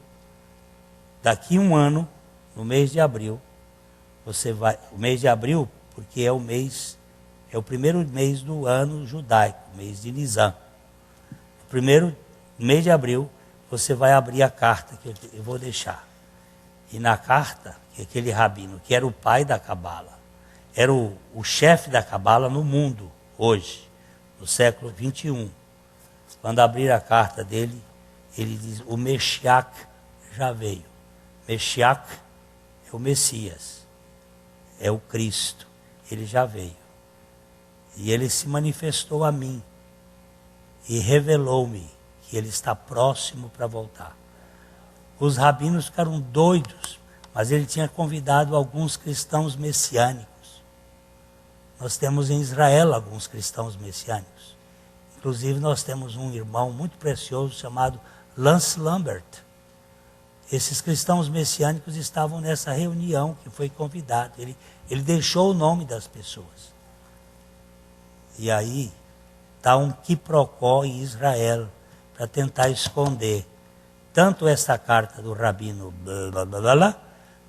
daqui 1 ano, no mês de abril, você vai... O mês de abril, porque é o primeiro mês do ano judaico, mês de Nisan. Primeiro mês de abril, você vai abrir a carta que eu vou deixar. E na carta, que aquele rabino, que era o pai da Cabala, era o chefe da Cabala no mundo, hoje, no século 21. Quando abrir a carta dele, ele diz, o Meshiach já veio. Meshiach é o Messias, é o Cristo, ele já veio. E ele se manifestou a mim. E revelou-me que ele está próximo para voltar. Os rabinos ficaram doidos, mas ele tinha convidado alguns cristãos messiânicos. Nós temos em Israel alguns cristãos messiânicos. Inclusive nós temos um irmão muito precioso chamado Lance Lambert. Esses cristãos messiânicos estavam nessa reunião que foi convidado. Ele deixou o nome das pessoas. E aí... está um quiprocó em Israel para tentar esconder tanto essa carta do rabino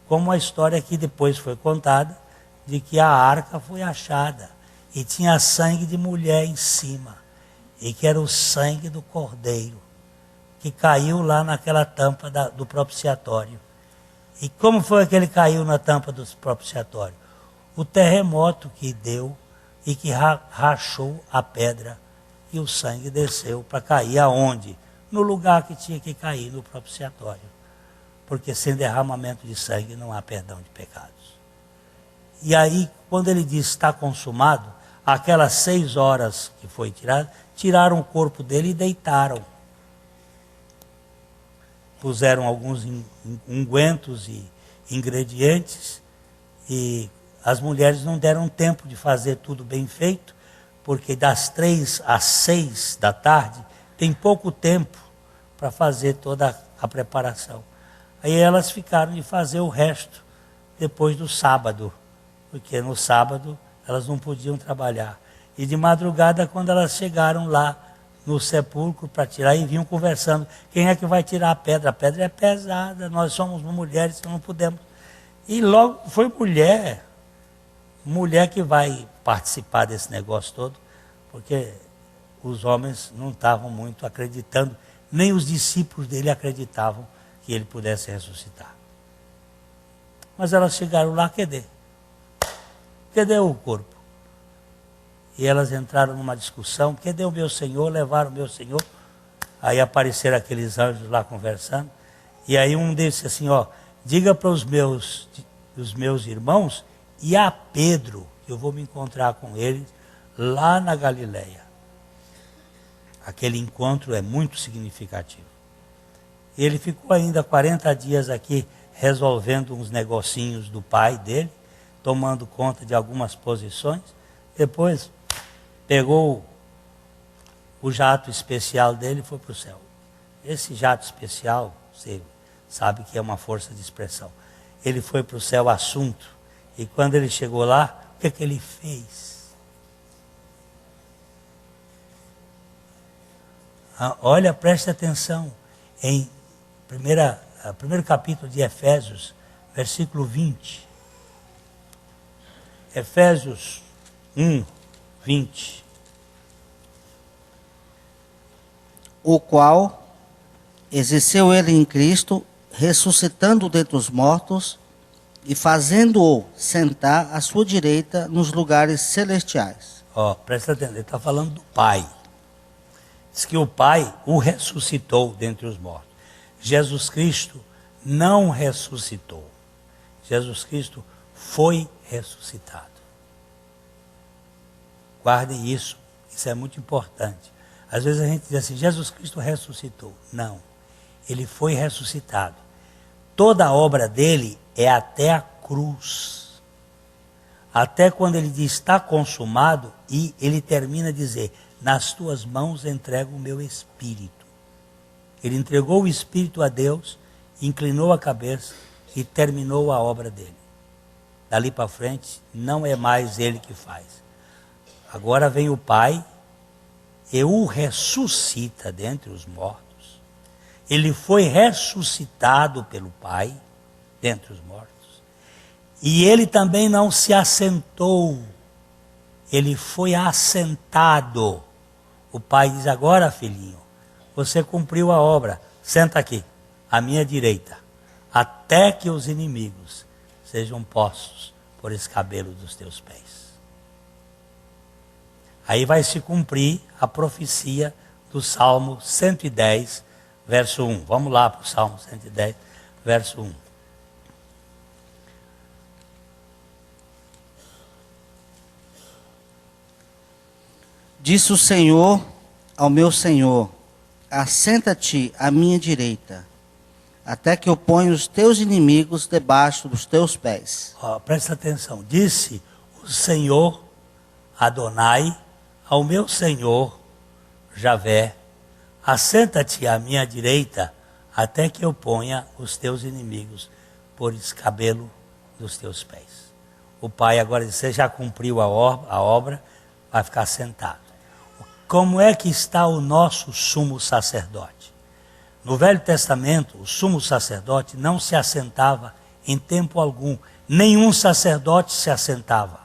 como a história que depois foi contada de que a arca foi achada e tinha sangue de mulher em cima e que era o sangue do cordeiro que caiu lá naquela tampa do propiciatório. E como foi que ele caiu na tampa do propiciatório? O terremoto que deu e que rachou a pedra e o sangue desceu para cair aonde? No lugar que tinha que cair, no propiciatório. Porque sem derramamento de sangue não há perdão de pecados. E aí, quando ele diz está consumado, aquelas 6 horas que foi tirado, tiraram o corpo dele e deitaram. Puseram alguns ungüentos e ingredientes e as mulheres não deram tempo de fazer tudo bem feito, porque das 3 às 6 da tarde tem pouco tempo para fazer toda a preparação. Aí elas ficaram de fazer o resto depois do sábado, porque no sábado elas não podiam trabalhar. E de madrugada, quando elas chegaram lá no sepulcro para tirar, e vinham conversando, quem é que vai tirar a pedra? A pedra é pesada, nós somos mulheres, então não podemos. E logo foi mulher que vai participar desse negócio todo, porque os homens não estavam muito acreditando, nem os discípulos dele acreditavam que ele pudesse ressuscitar. Mas elas chegaram lá, cadê? Cadê o corpo? E elas entraram numa discussão, cadê o meu Senhor? Levaram o meu Senhor. Aí apareceram aqueles anjos lá conversando. E aí um disse assim, diga para os meus irmãos e a Pedro, que eu vou me encontrar com eles lá na Galileia. Aquele encontro é muito significativo. Ele ficou ainda 40 dias aqui resolvendo uns negocinhos do pai dele, tomando conta de algumas posições. Depois pegou o jato especial dele e foi para o céu. Esse jato especial, você sabe que é uma força de expressão. Ele foi para o céu assunto. E quando ele chegou lá, o que é que ele fez? Olha, preste atenção. Em primeiro capítulo de Efésios, versículo 20. Efésios 1, 20. O qual exerceu ele em Cristo, ressuscitando dentre os mortos e fazendo-o sentar à sua direita nos lugares celestiais. Presta atenção, ele está falando do Pai. Diz que o Pai o ressuscitou dentre os mortos. Jesus Cristo não ressuscitou. Jesus Cristo foi ressuscitado. Guardem isso, isso é muito importante. Às vezes a gente diz assim, Jesus Cristo ressuscitou. Não, ele foi ressuscitado. Toda a obra dele é até a cruz. Até quando ele diz, está consumado, e ele termina a dizer, nas tuas mãos entrego o meu espírito. Ele entregou o espírito a Deus, inclinou a cabeça e terminou a obra dele. Dali para frente, não é mais ele que faz. Agora vem o Pai e o ressuscita dentre os mortos. Ele foi ressuscitado pelo Pai dentre os mortos. E ele também não se assentou. Ele foi assentado. O Pai diz, agora filhinho, você cumpriu a obra. Senta aqui, à minha direita. Até que os inimigos sejam postos por escabelo dos teus pés. Aí vai se cumprir a profecia do Salmo 110, verso 1. Vamos lá para o Salmo 110, verso 1. Disse o Senhor ao meu Senhor, assenta-te à minha direita, até que eu ponha os teus inimigos debaixo dos teus pés. Presta atenção. Disse o Senhor Adonai ao meu Senhor Javé, assenta-te à minha direita, até que eu ponha os teus inimigos por escabelo dos teus pés. O Pai agora diz, você já cumpriu a obra, vai ficar sentado. Como é que está o nosso sumo sacerdote? No Velho Testamento, o sumo sacerdote não se assentava em tempo algum. Nenhum sacerdote se assentava.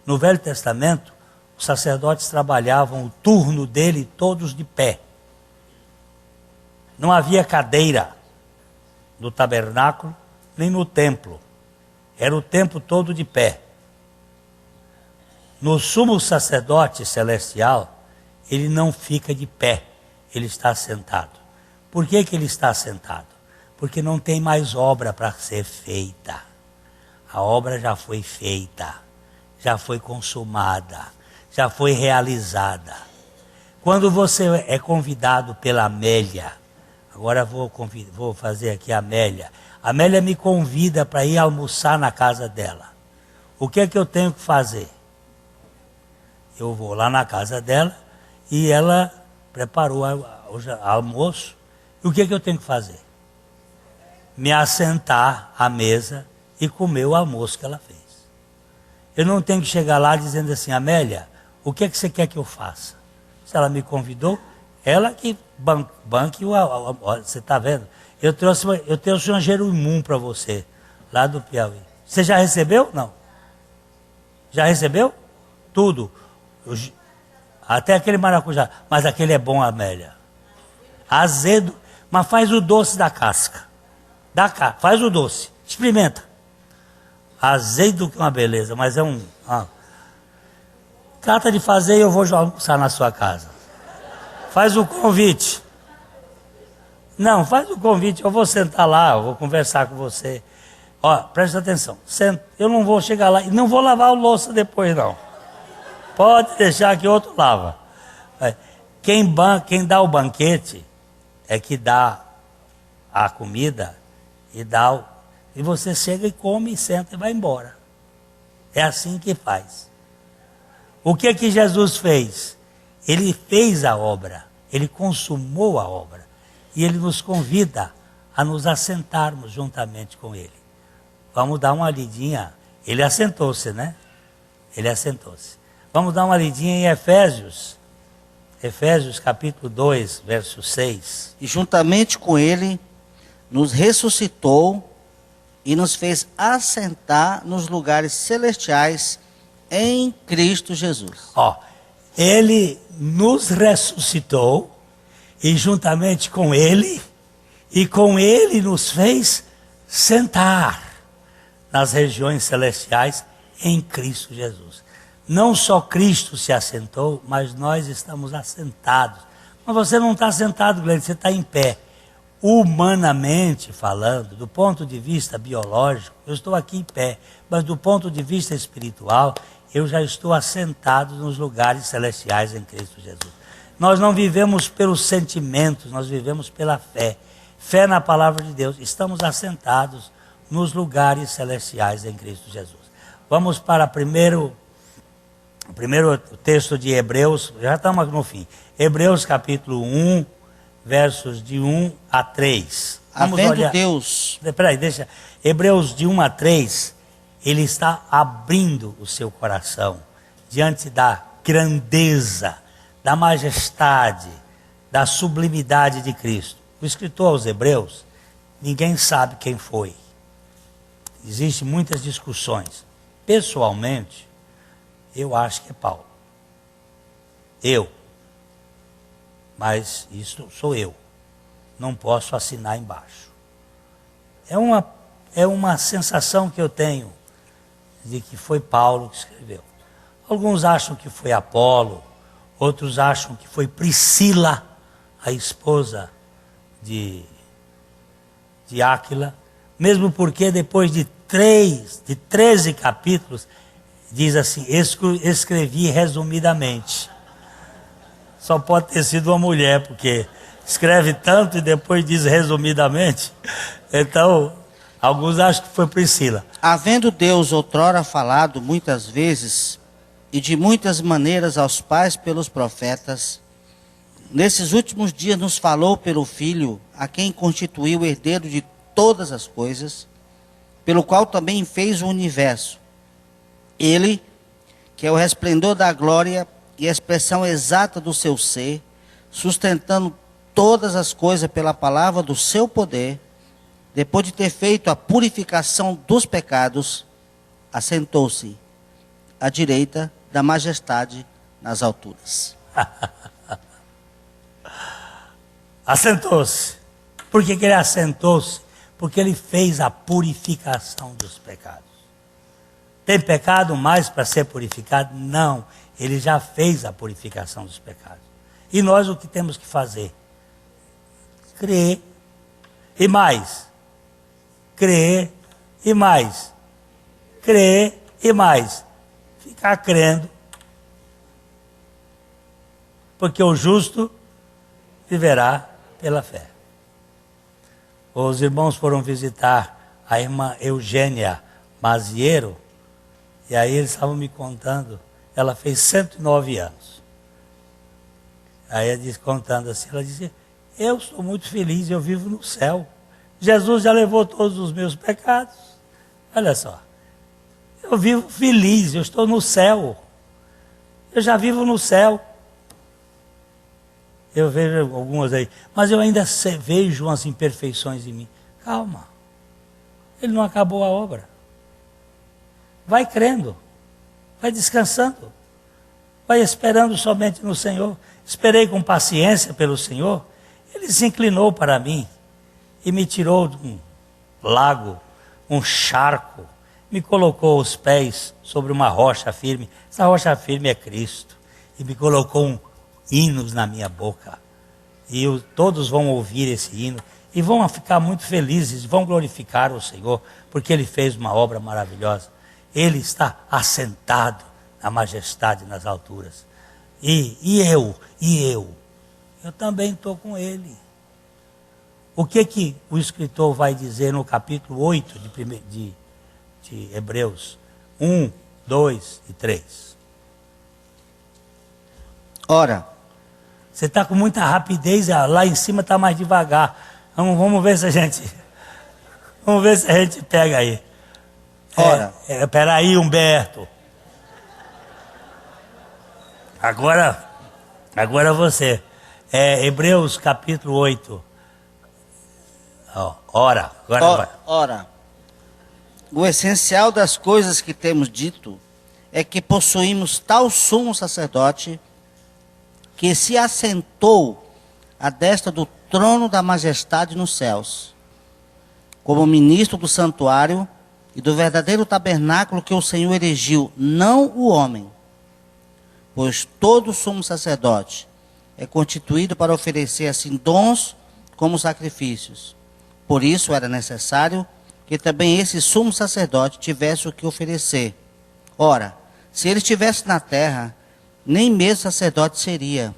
No Velho Testamento, os sacerdotes trabalhavam o turno dele todos de pé. Não havia cadeira no tabernáculo, nem no templo. Era o tempo todo de pé. No sumo sacerdote celestial, ele não fica de pé, ele está sentado. Por que ele está sentado? Porque não tem mais obra para ser feita. A obra já foi feita, já foi consumada, já foi realizada. Quando você é convidado pela Amélia, agora vou fazer aqui a Amélia. A Amélia me convida para ir almoçar na casa dela. O que é que eu tenho que fazer? Eu vou lá na casa dela e ela preparou o almoço. E o que é que eu tenho que fazer? Me assentar à mesa e comer o almoço que ela fez. Eu não tenho que chegar lá dizendo assim, Amélia, o que é que você quer que eu faça? Se ela me convidou, ela que banque o almoço. Você está vendo? Eu trouxe um jerimum para você, lá do Piauí. Você já recebeu? Não. Já recebeu? Tudo. Até aquele maracujá. Mas aquele é bom, Amélia. Azedo. Mas faz o doce da casca. Faz o doce. Experimenta. Azedo que é uma beleza, mas é um... Trata de fazer e eu vou almoçar na sua casa. Faz o convite. Não, faz o convite. Eu vou sentar lá, eu vou conversar com você. Ó, presta atenção. Eu não vou chegar lá e não vou lavar a louça depois, não. Pode deixar que outro lava. Quem dá o banquete é que dá a comida e e você chega e come, senta e vai embora. É assim que faz. O que Jesus fez? Ele fez a obra, ele consumou a obra. E ele nos convida a nos assentarmos juntamente com ele. Vamos dar uma lidinha. Ele assentou-se, né? Ele assentou-se. Vamos dar uma lidinha em Efésios. Efésios capítulo 2, verso 6. E juntamente com ele nos ressuscitou e nos fez assentar nos lugares celestiais em Cristo Jesus. Ó, ele nos ressuscitou e juntamente com ele nos fez sentar nas regiões celestiais em Cristo Jesus. Não só Cristo se assentou, mas nós estamos assentados. Mas você não está sentado, Glenn, você está em pé. Humanamente falando, do ponto de vista biológico, eu estou aqui em pé. Mas do ponto de vista espiritual, eu já estou assentado nos lugares celestiais em Cristo Jesus. Nós não vivemos pelos sentimentos, nós vivemos pela fé. Fé na palavra de Deus. Estamos assentados nos lugares celestiais em Cristo Jesus. Vamos para o primeiro texto de Hebreus, já estamos no fim. Hebreus capítulo 1, versos de 1 a 3. Vamos Havendo olhar. Deus... Peraí, deixa. Hebreus de 1 a 3, ele está abrindo o seu coração diante da grandeza, da majestade, da sublimidade de Cristo. O escritor aos Hebreus, ninguém sabe quem foi. Existem muitas discussões. Pessoalmente, eu acho que é Paulo. Mas isso sou eu. Não posso assinar embaixo. É uma sensação que eu tenho de que foi Paulo que escreveu. Alguns acham que foi Apolo, outros acham que foi Priscila, a esposa de Áquila, mesmo porque depois de 13 capítulos, diz assim, escrevi resumidamente. Só pode ter sido uma mulher, porque escreve tanto e depois diz resumidamente. Então, alguns acham que foi Priscila. Havendo Deus outrora falado muitas vezes e de muitas maneiras aos pais pelos profetas, nesses últimos dias nos falou pelo Filho, a quem constituiu o herdeiro de todas as coisas, pelo qual também fez o universo. Ele, que é o resplendor da glória e a expressão exata do seu ser, sustentando todas as coisas pela palavra do seu poder, depois de ter feito a purificação dos pecados, assentou-se à direita da majestade nas alturas. Assentou-se. Por que ele assentou-se? Porque ele fez a purificação dos pecados. Tem pecado mais para ser purificado? Não. Ele já fez a purificação dos pecados. E nós o que temos que fazer? Crer. E mais. Crer. E mais. Crer. E mais. Ficar crendo. Porque o justo viverá pela fé. Os irmãos foram visitar a irmã Eugênia Maziero, e aí eles estavam me contando, ela fez 109 anos. Aí ela disse, contando assim, ela dizia, eu estou muito feliz, eu vivo no céu. Jesus já levou todos os meus pecados. Olha só, eu vivo feliz, eu estou no céu. Eu já vivo no céu. Eu vejo algumas aí, mas eu ainda vejo umas imperfeições em mim. Calma, ele não acabou a obra. Vai crendo, vai descansando, vai esperando somente no Senhor. Esperei com paciência pelo Senhor, ele se inclinou para mim e me tirou de um lago, um charco, me colocou os pés sobre uma rocha firme. Essa rocha firme é Cristo, e me colocou hinos na minha boca, e todos vão ouvir esse hino, e vão ficar muito felizes, vão glorificar o Senhor, porque Ele fez uma obra maravilhosa. Ele está assentado na majestade nas alturas. E eu também estou com Ele. O que o escritor vai dizer no capítulo 8 de Hebreus 1, 2 e 3? Ora, você está com muita rapidez, lá em cima está mais devagar. Vamos ver se a gente pega aí. Ora. Espera aí, Humberto. Agora você. Hebreus capítulo 8. Agora vai. Ora, o essencial das coisas que temos dito é que possuímos tal sumo sacerdote que se assentou à destra do trono da majestade nos céus, como ministro do santuário e do verdadeiro tabernáculo que o Senhor erigiu, não o homem. Pois todo sumo sacerdote é constituído para oferecer assim dons como sacrifícios. Por isso era necessário que também esse sumo sacerdote tivesse o que oferecer. Ora, se ele estivesse na terra, nem mesmo sacerdote seria,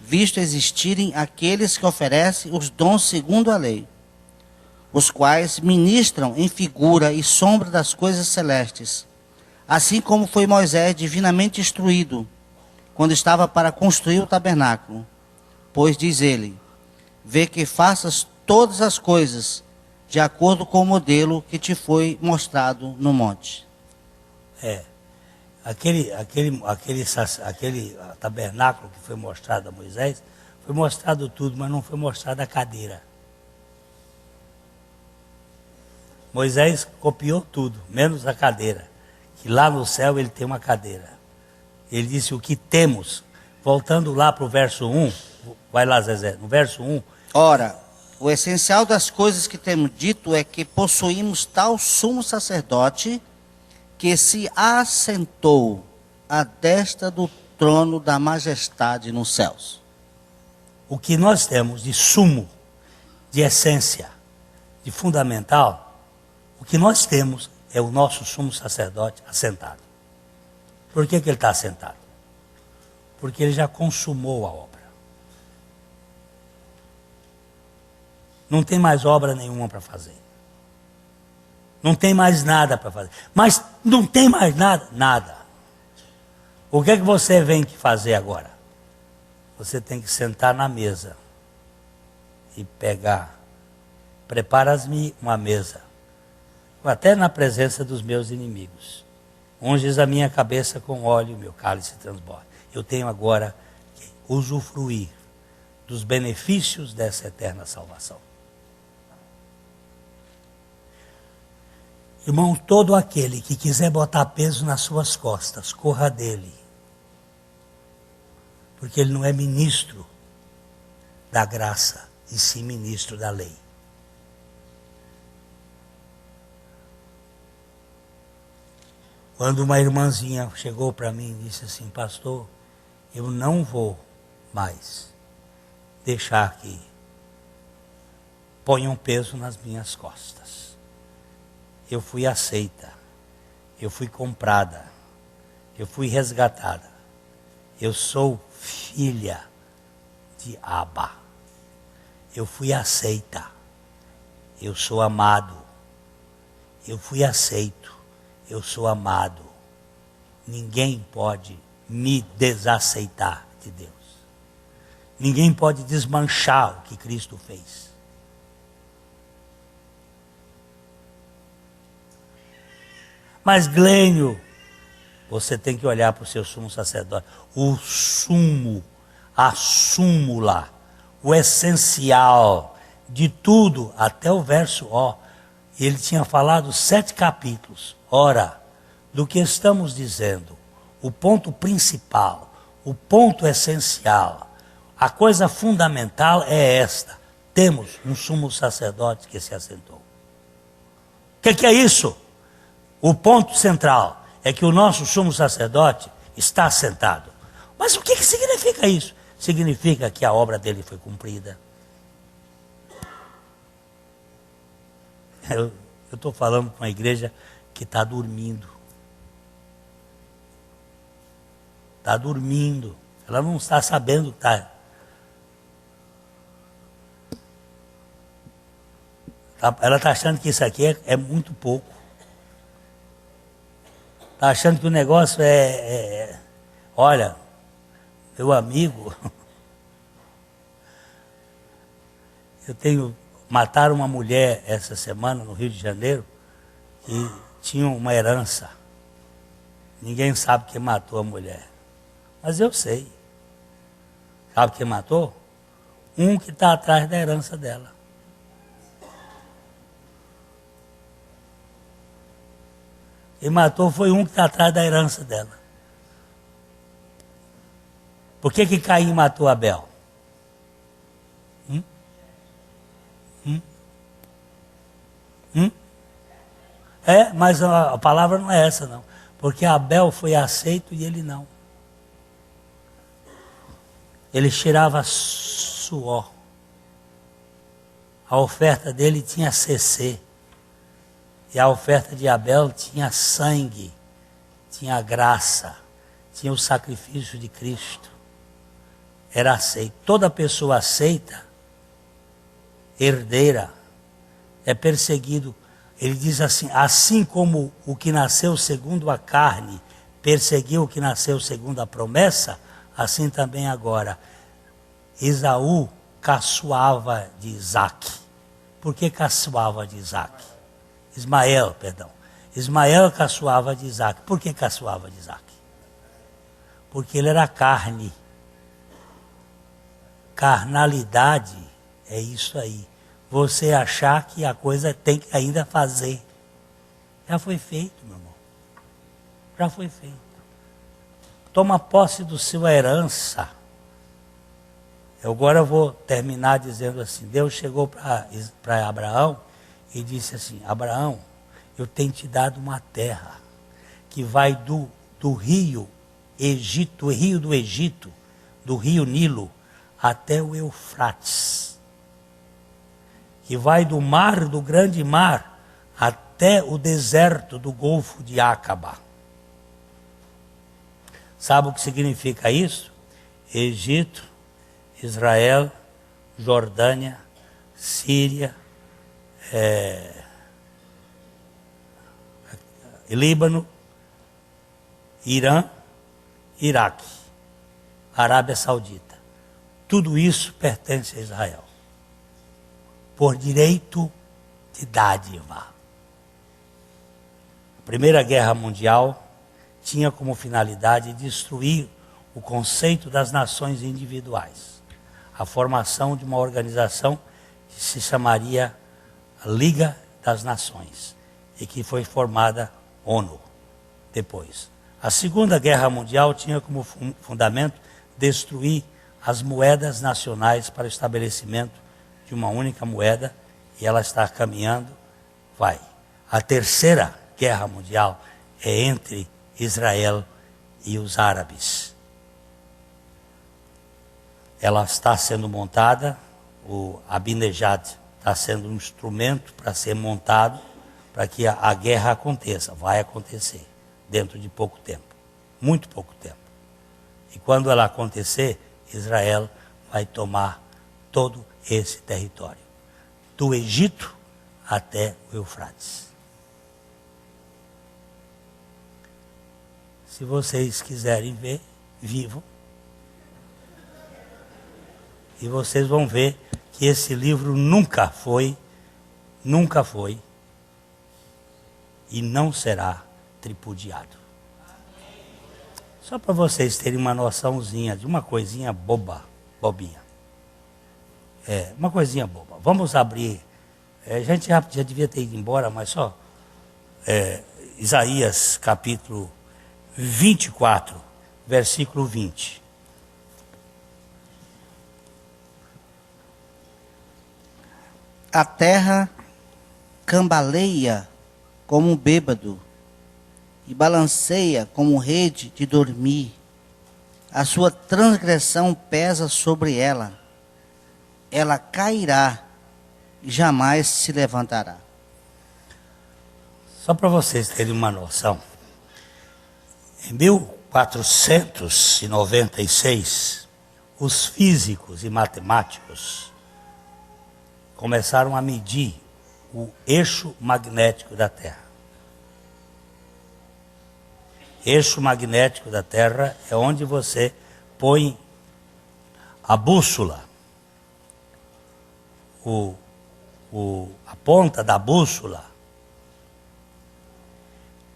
visto existirem aqueles que oferecem os dons segundo a lei, os quais ministram em figura e sombra das coisas celestes, assim como foi Moisés divinamente instruído, quando estava para construir o tabernáculo. Pois diz ele, vê que faças todas as coisas de acordo com o modelo que te foi mostrado no monte. Aquele tabernáculo que foi mostrado a Moisés, foi mostrado tudo, mas não foi mostrada a cadeira. Moisés copiou tudo, menos a cadeira. Que lá no céu ele tem uma cadeira. Ele disse o que temos. Voltando lá para o verso 1, vai lá Zezé, no verso 1. Ora, o essencial das coisas que temos dito é que possuímos tal sumo sacerdote que se assentou à destra do trono da majestade nos céus. O que nós temos de sumo, de essência, de fundamental, o que nós temos é o nosso sumo sacerdote assentado. Por que ele está assentado? Porque ele já consumou a obra. Não tem mais obra nenhuma para fazer. Não tem mais nada para fazer. Mas não tem mais nada? Nada. O que você vem que fazer agora? Você tem que sentar na mesa e pegar. Preparas-me uma mesa, até na presença dos meus inimigos. Unges a minha cabeça com óleo, meu cálice transborda. Eu tenho agora que usufruir dos benefícios dessa eterna salvação. Irmão, todo aquele que quiser botar peso nas suas costas, corra dele. Porque ele não é ministro da graça, e sim ministro da lei. Quando uma irmãzinha chegou para mim e disse assim, pastor, eu não vou mais deixar que ponham peso nas minhas costas. Eu fui aceita, eu fui comprada, eu fui resgatada. Eu sou filha de Abba. Eu fui aceita, eu sou amado. Eu fui aceito, eu sou amado. Ninguém pode me desaceitar de Deus. Ninguém pode desmanchar o que Cristo fez. Mas Glênio, você tem que olhar para o seu sumo sacerdote. O sumo, a súmula, o essencial de tudo, até o verso O. Ele tinha falado 7 capítulos. Ora, do que estamos dizendo, o ponto principal, o ponto essencial, a coisa fundamental é esta. Temos um sumo sacerdote que se assentou. O que é isso? O ponto central é que o nosso sumo sacerdote está assentado. Mas o que significa isso? Significa que a obra dele foi cumprida. Eu estou falando com a igreja que está dormindo. Está dormindo. Ela não está sabendo que está. Ela está achando que isso aqui é muito pouco. Está achando que o negócio olha, meu amigo, mataram uma mulher essa semana no Rio de Janeiro que tinha uma herança. Ninguém sabe quem matou a mulher. Mas eu sei. Sabe quem matou? Um que está atrás da herança dela. Quem matou foi um que está atrás da herança dela. Por que Caim matou Abel? Mas a palavra não é essa, não. Porque Abel foi aceito e ele não. Ele cheirava suor. A oferta dele tinha CC. E a oferta de Abel tinha sangue, tinha graça, tinha o sacrifício de Cristo. Era aceito. Toda pessoa aceita, herdeira, é perseguido. Ele diz assim como o que nasceu segundo a carne perseguiu o que nasceu segundo a promessa, assim também agora. Esaú caçoava de Isaac. Por que caçoava de Isaac? Ismael caçoava de Isaac. Por que caçoava de Isaac? Porque ele era carne. Carnalidade é isso aí. Você achar que a coisa tem que ainda fazer. Já foi feito, meu irmão. Já foi feito. Toma posse do sua herança. Agora eu vou terminar dizendo assim. Deus chegou para Abraão e disse assim: Abraão, eu tenho te dado uma terra que vai do rio Egito, do rio Nilo, até o Eufrates, que vai do mar, do grande mar, até o deserto do Golfo de Acaba. Sabe o que significa isso? Egito, Israel, Jordânia, Síria, Líbano, Irã, Iraque, Arábia Saudita. Tudo isso pertence a Israel. Por direito de dádiva. A Primeira Guerra Mundial tinha como finalidade destruir o conceito das nações individuais. A formação de uma organização que se chamaria Liga das Nações e que foi formada ONU depois. A Segunda Guerra Mundial tinha como fundamento destruir as moedas nacionais para o estabelecimento de uma única moeda, e ela está caminhando, vai. A Terceira Guerra Mundial é entre Israel e os árabes. Ela está sendo montada, o Ahmadinejad está sendo um instrumento para ser montado para que a guerra aconteça. Vai acontecer dentro de pouco tempo, muito pouco tempo. E quando ela acontecer, Israel vai tomar todo esse território, do Egito até o Eufrates. Se vocês quiserem ver, vivam. E vocês vão ver que esse livro nunca foi e não será tripudiado. Só para vocês terem uma noçãozinha de uma coisinha bobinha. Uma coisinha boba. Vamos abrir. A gente já devia ter ido embora, mas só. Isaías capítulo 24, versículo 20. A terra cambaleia como um bêbado e balanceia como rede de dormir. A sua transgressão pesa sobre ela. Ela cairá e jamais se levantará. Só para vocês terem uma noção, em 1496, os físicos e matemáticos começaram a medir o eixo magnético da Terra. Eixo magnético da Terra é onde você põe a bússola, a ponta da bússola.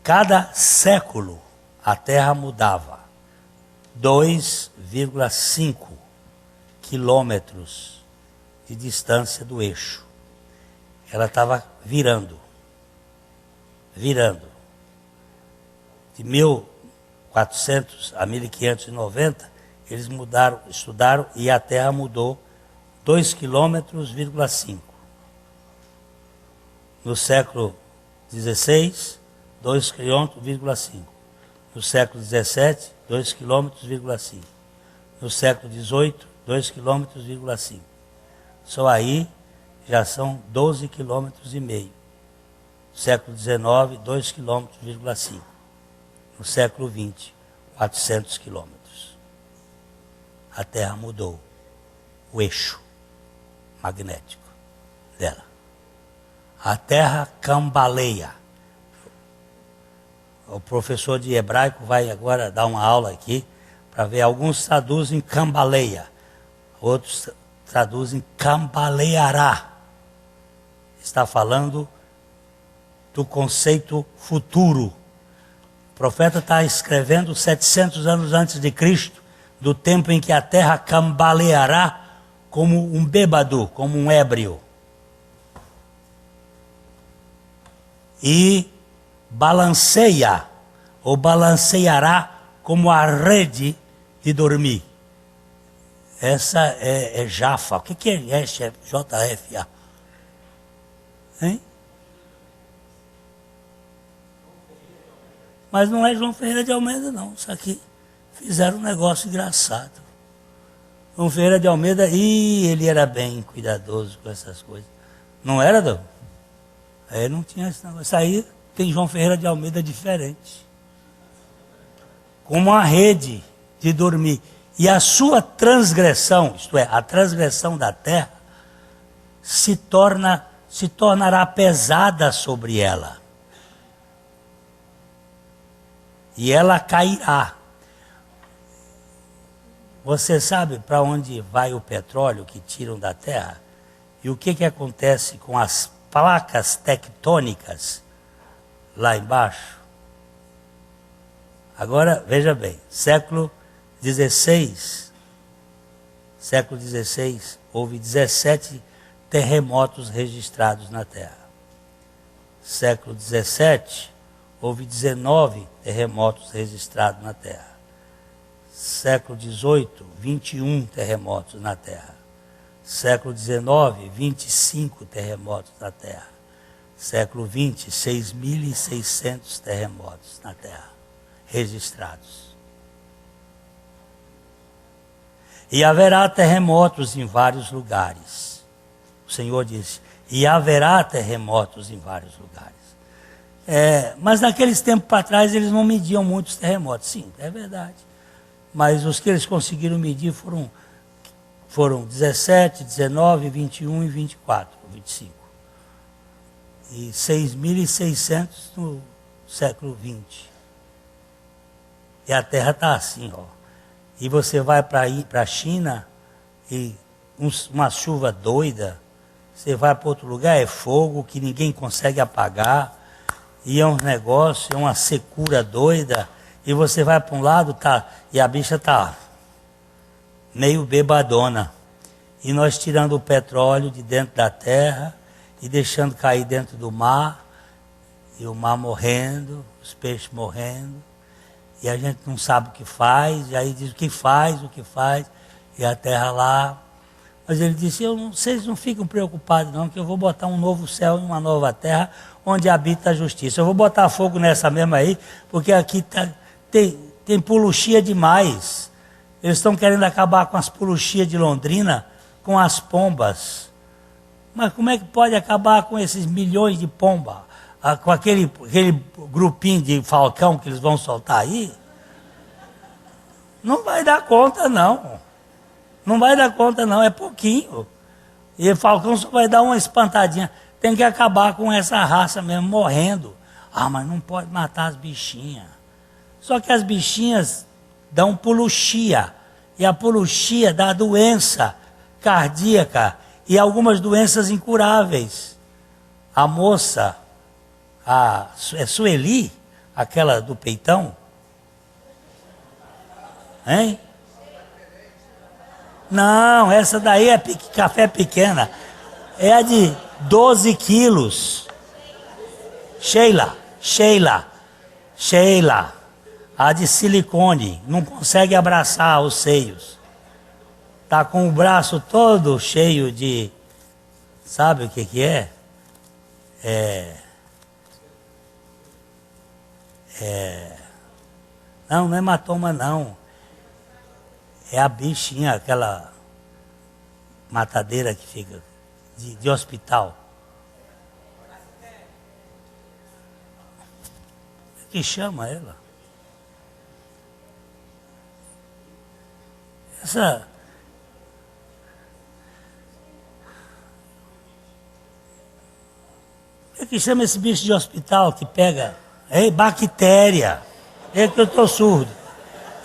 Cada século a Terra mudava 2,5 quilômetros de distância do eixo. Ela estava virando. De 1400 a 1590, eles estudaram e a Terra mudou 2,5 quilômetros. No século XVI, 2,5 quilômetros. No século XVII, 2,5 quilômetros. No século XVIII, 2,5 quilômetros. Só aí já são 12,5 quilômetros. No século XIX, 2,5 quilômetros. No século XX, 400 quilômetros. A Terra mudou o eixo magnético dela. A Terra cambaleia. O professor de hebraico vai agora dar uma aula aqui para ver. Alguns traduzem cambaleia, outros traduzem cambaleará. Está falando do conceito futuro. O profeta está escrevendo 700 anos antes de Cristo, do tempo em que a terra cambaleará como um bêbado, como um ébrio. E balanceia, ou balanceará como a rede de dormir. Essa é Jafa. O que é JFA? Hein? Mas não é João Ferreira de Almeida, não. Isso aqui fizeram um negócio engraçado. João Ferreira de Almeida, ele era bem cuidadoso com essas coisas. Não era, não? Aí não tinha esse negócio. Isso aí tem João Ferreira de Almeida diferente. Como uma rede de dormir. E a sua transgressão, isto é, a transgressão da terra, se tornará pesada sobre ela. E ela cairá. Você sabe para onde vai o petróleo que tiram da terra? E o que acontece com as placas tectônicas lá embaixo? Agora, veja bem, século XVI, houve 17 terremotos registrados na Terra. Século XVII, houve 19 terremotos registrados na Terra. Século XVIII, 21 terremotos na Terra. Século XIX, 25 terremotos na Terra. Século XX, 6.600 terremotos na Terra registrados. E haverá terremotos em vários lugares. O Senhor disse, e haverá terremotos em vários lugares. Mas naqueles tempos para trás eles não mediam muitos terremotos. Sim, é verdade. Mas os que eles conseguiram medir foram 17, 19, 21 e 24, 25. E 6.600 no século XX. E a Terra está assim, ó. E você vai para a China e uma chuva doida, você vai para outro lugar, é fogo que ninguém consegue apagar, e é um negócio, é uma secura doida, e você vai para um lado, e a bicha está meio bebadona. E nós tirando o petróleo de dentro da terra e deixando cair dentro do mar, e o mar morrendo, os peixes morrendo, e a gente não sabe o que faz, e aí diz o que faz, e a terra lá. Mas ele disse, vocês não ficam preocupados não, que eu vou botar um novo céu e uma nova terra, onde habita a justiça. Eu vou botar fogo nessa mesma aí, porque aqui tem poluchia demais. Eles estão querendo acabar com as poluchias de Londrina, com as pombas. Mas como é que pode acabar com esses milhões de pombas? com aquele grupinho de falcão que eles vão soltar aí, não vai dar conta, não. Não vai dar conta, não, é pouquinho. E o falcão só vai dar uma espantadinha. Tem que acabar com essa raça mesmo, morrendo. Ah, mas não pode matar as bichinhas. Só que as bichinhas dão puluxia. E a puluxia dá doença cardíaca e algumas doenças incuráveis. A moça, é Sueli, aquela do peitão? Hein? Não, essa daí é café pequena. É a de 12 quilos. Sheila. A de silicone. Não consegue abraçar os seios. Tá com o braço todo cheio de... Sabe o que é? Não é hematoma, não. É a bichinha, aquela matadeira que fica de hospital. O que chama ela? O que chama esse bicho de hospital que pega? É bactéria. É que eu estou surdo.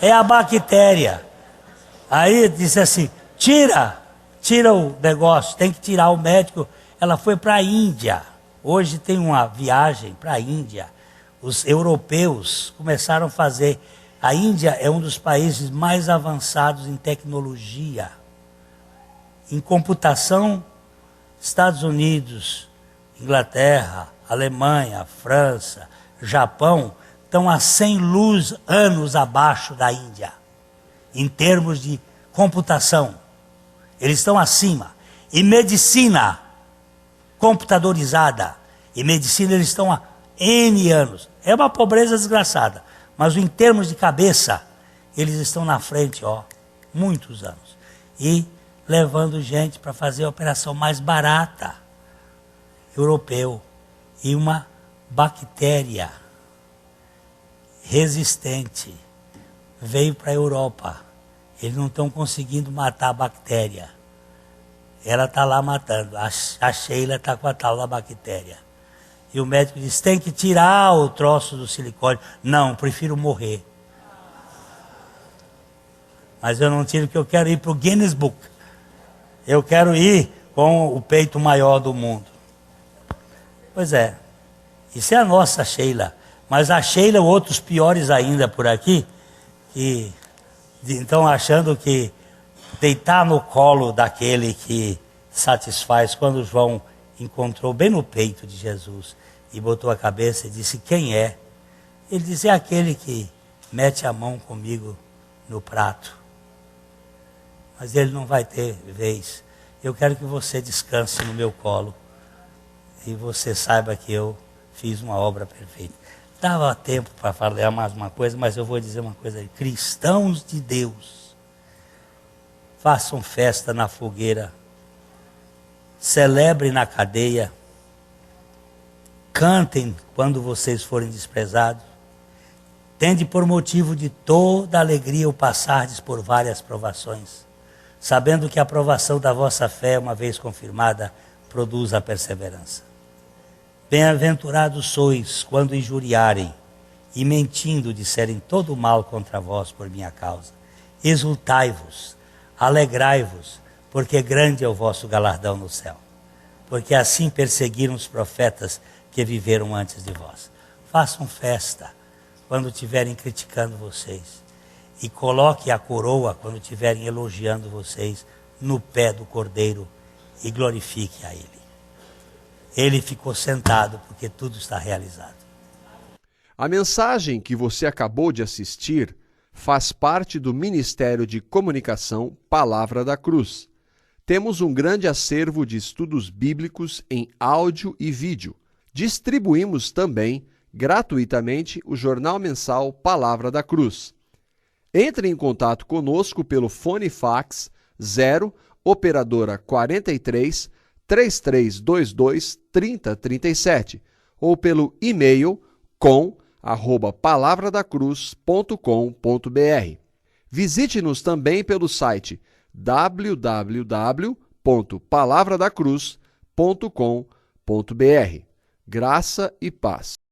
É a bactéria. Aí disse assim, tira o negócio, tem que tirar. O médico. Ela foi para a Índia. Hoje tem uma viagem para a Índia. Os europeus começaram a fazer. A Índia é um dos países mais avançados em tecnologia. Em computação, Estados Unidos, Inglaterra, Alemanha, França, Japão, estão a 100 anos abaixo da Índia. Em termos de computação. Eles estão acima. E medicina computadorizada. E medicina eles estão há N anos. É uma pobreza desgraçada. Mas em termos de cabeça, eles estão na frente, muitos anos. E levando gente para fazer a operação mais barata. Europeu. E uma bactéria resistente veio para a Europa. Eles não estão conseguindo matar a bactéria. Ela está lá matando. A Sheila está com a tal da bactéria. E o médico disse, tem que tirar o troço do silicone. Não, prefiro morrer. Mas eu não tiro porque eu quero ir para o Guinness Book. Eu quero ir com o peito maior do mundo. Pois é. Isso é a nossa Sheila. Mas a Sheila, outros piores ainda por aqui, que estão achando que deitar no colo daquele que satisfaz, quando João encontrou bem no peito de Jesus e botou a cabeça e disse, quem é? Ele disse, é aquele que mete a mão comigo no prato. Mas ele não vai ter vez. Eu quero que você descanse no meu colo e você saiba que eu fiz uma obra perfeita. Dava tempo para falar mais uma coisa, mas eu vou dizer uma coisa aí. Cristãos de Deus, façam festa na fogueira, celebrem na cadeia, cantem quando vocês forem desprezados, tende por motivo de toda alegria o passardes por várias provações, sabendo que a provação da vossa fé, uma vez confirmada, produz a perseverança. Bem-aventurados sois quando injuriarem e mentindo disserem todo o mal contra vós por minha causa. Exultai-vos, alegrai-vos, porque grande é o vosso galardão no céu. Porque assim perseguiram os profetas que viveram antes de vós. Façam festa quando estiverem criticando vocês. E coloque a coroa quando estiverem elogiando vocês no pé do Cordeiro e glorifique a Ele. Ele ficou sentado porque tudo está realizado. A mensagem que você acabou de assistir faz parte do Ministério de Comunicação Palavra da Cruz. Temos um grande acervo de estudos bíblicos em áudio e vídeo. Distribuímos também, gratuitamente, o jornal mensal Palavra da Cruz. Entre em contato conosco pelo fone fax 0 operadora 43 3322 3037 ou pelo e-mail com@palavradacruz.com.br. Visite-nos também pelo site www.palavradacruz.com.br. Graça e paz.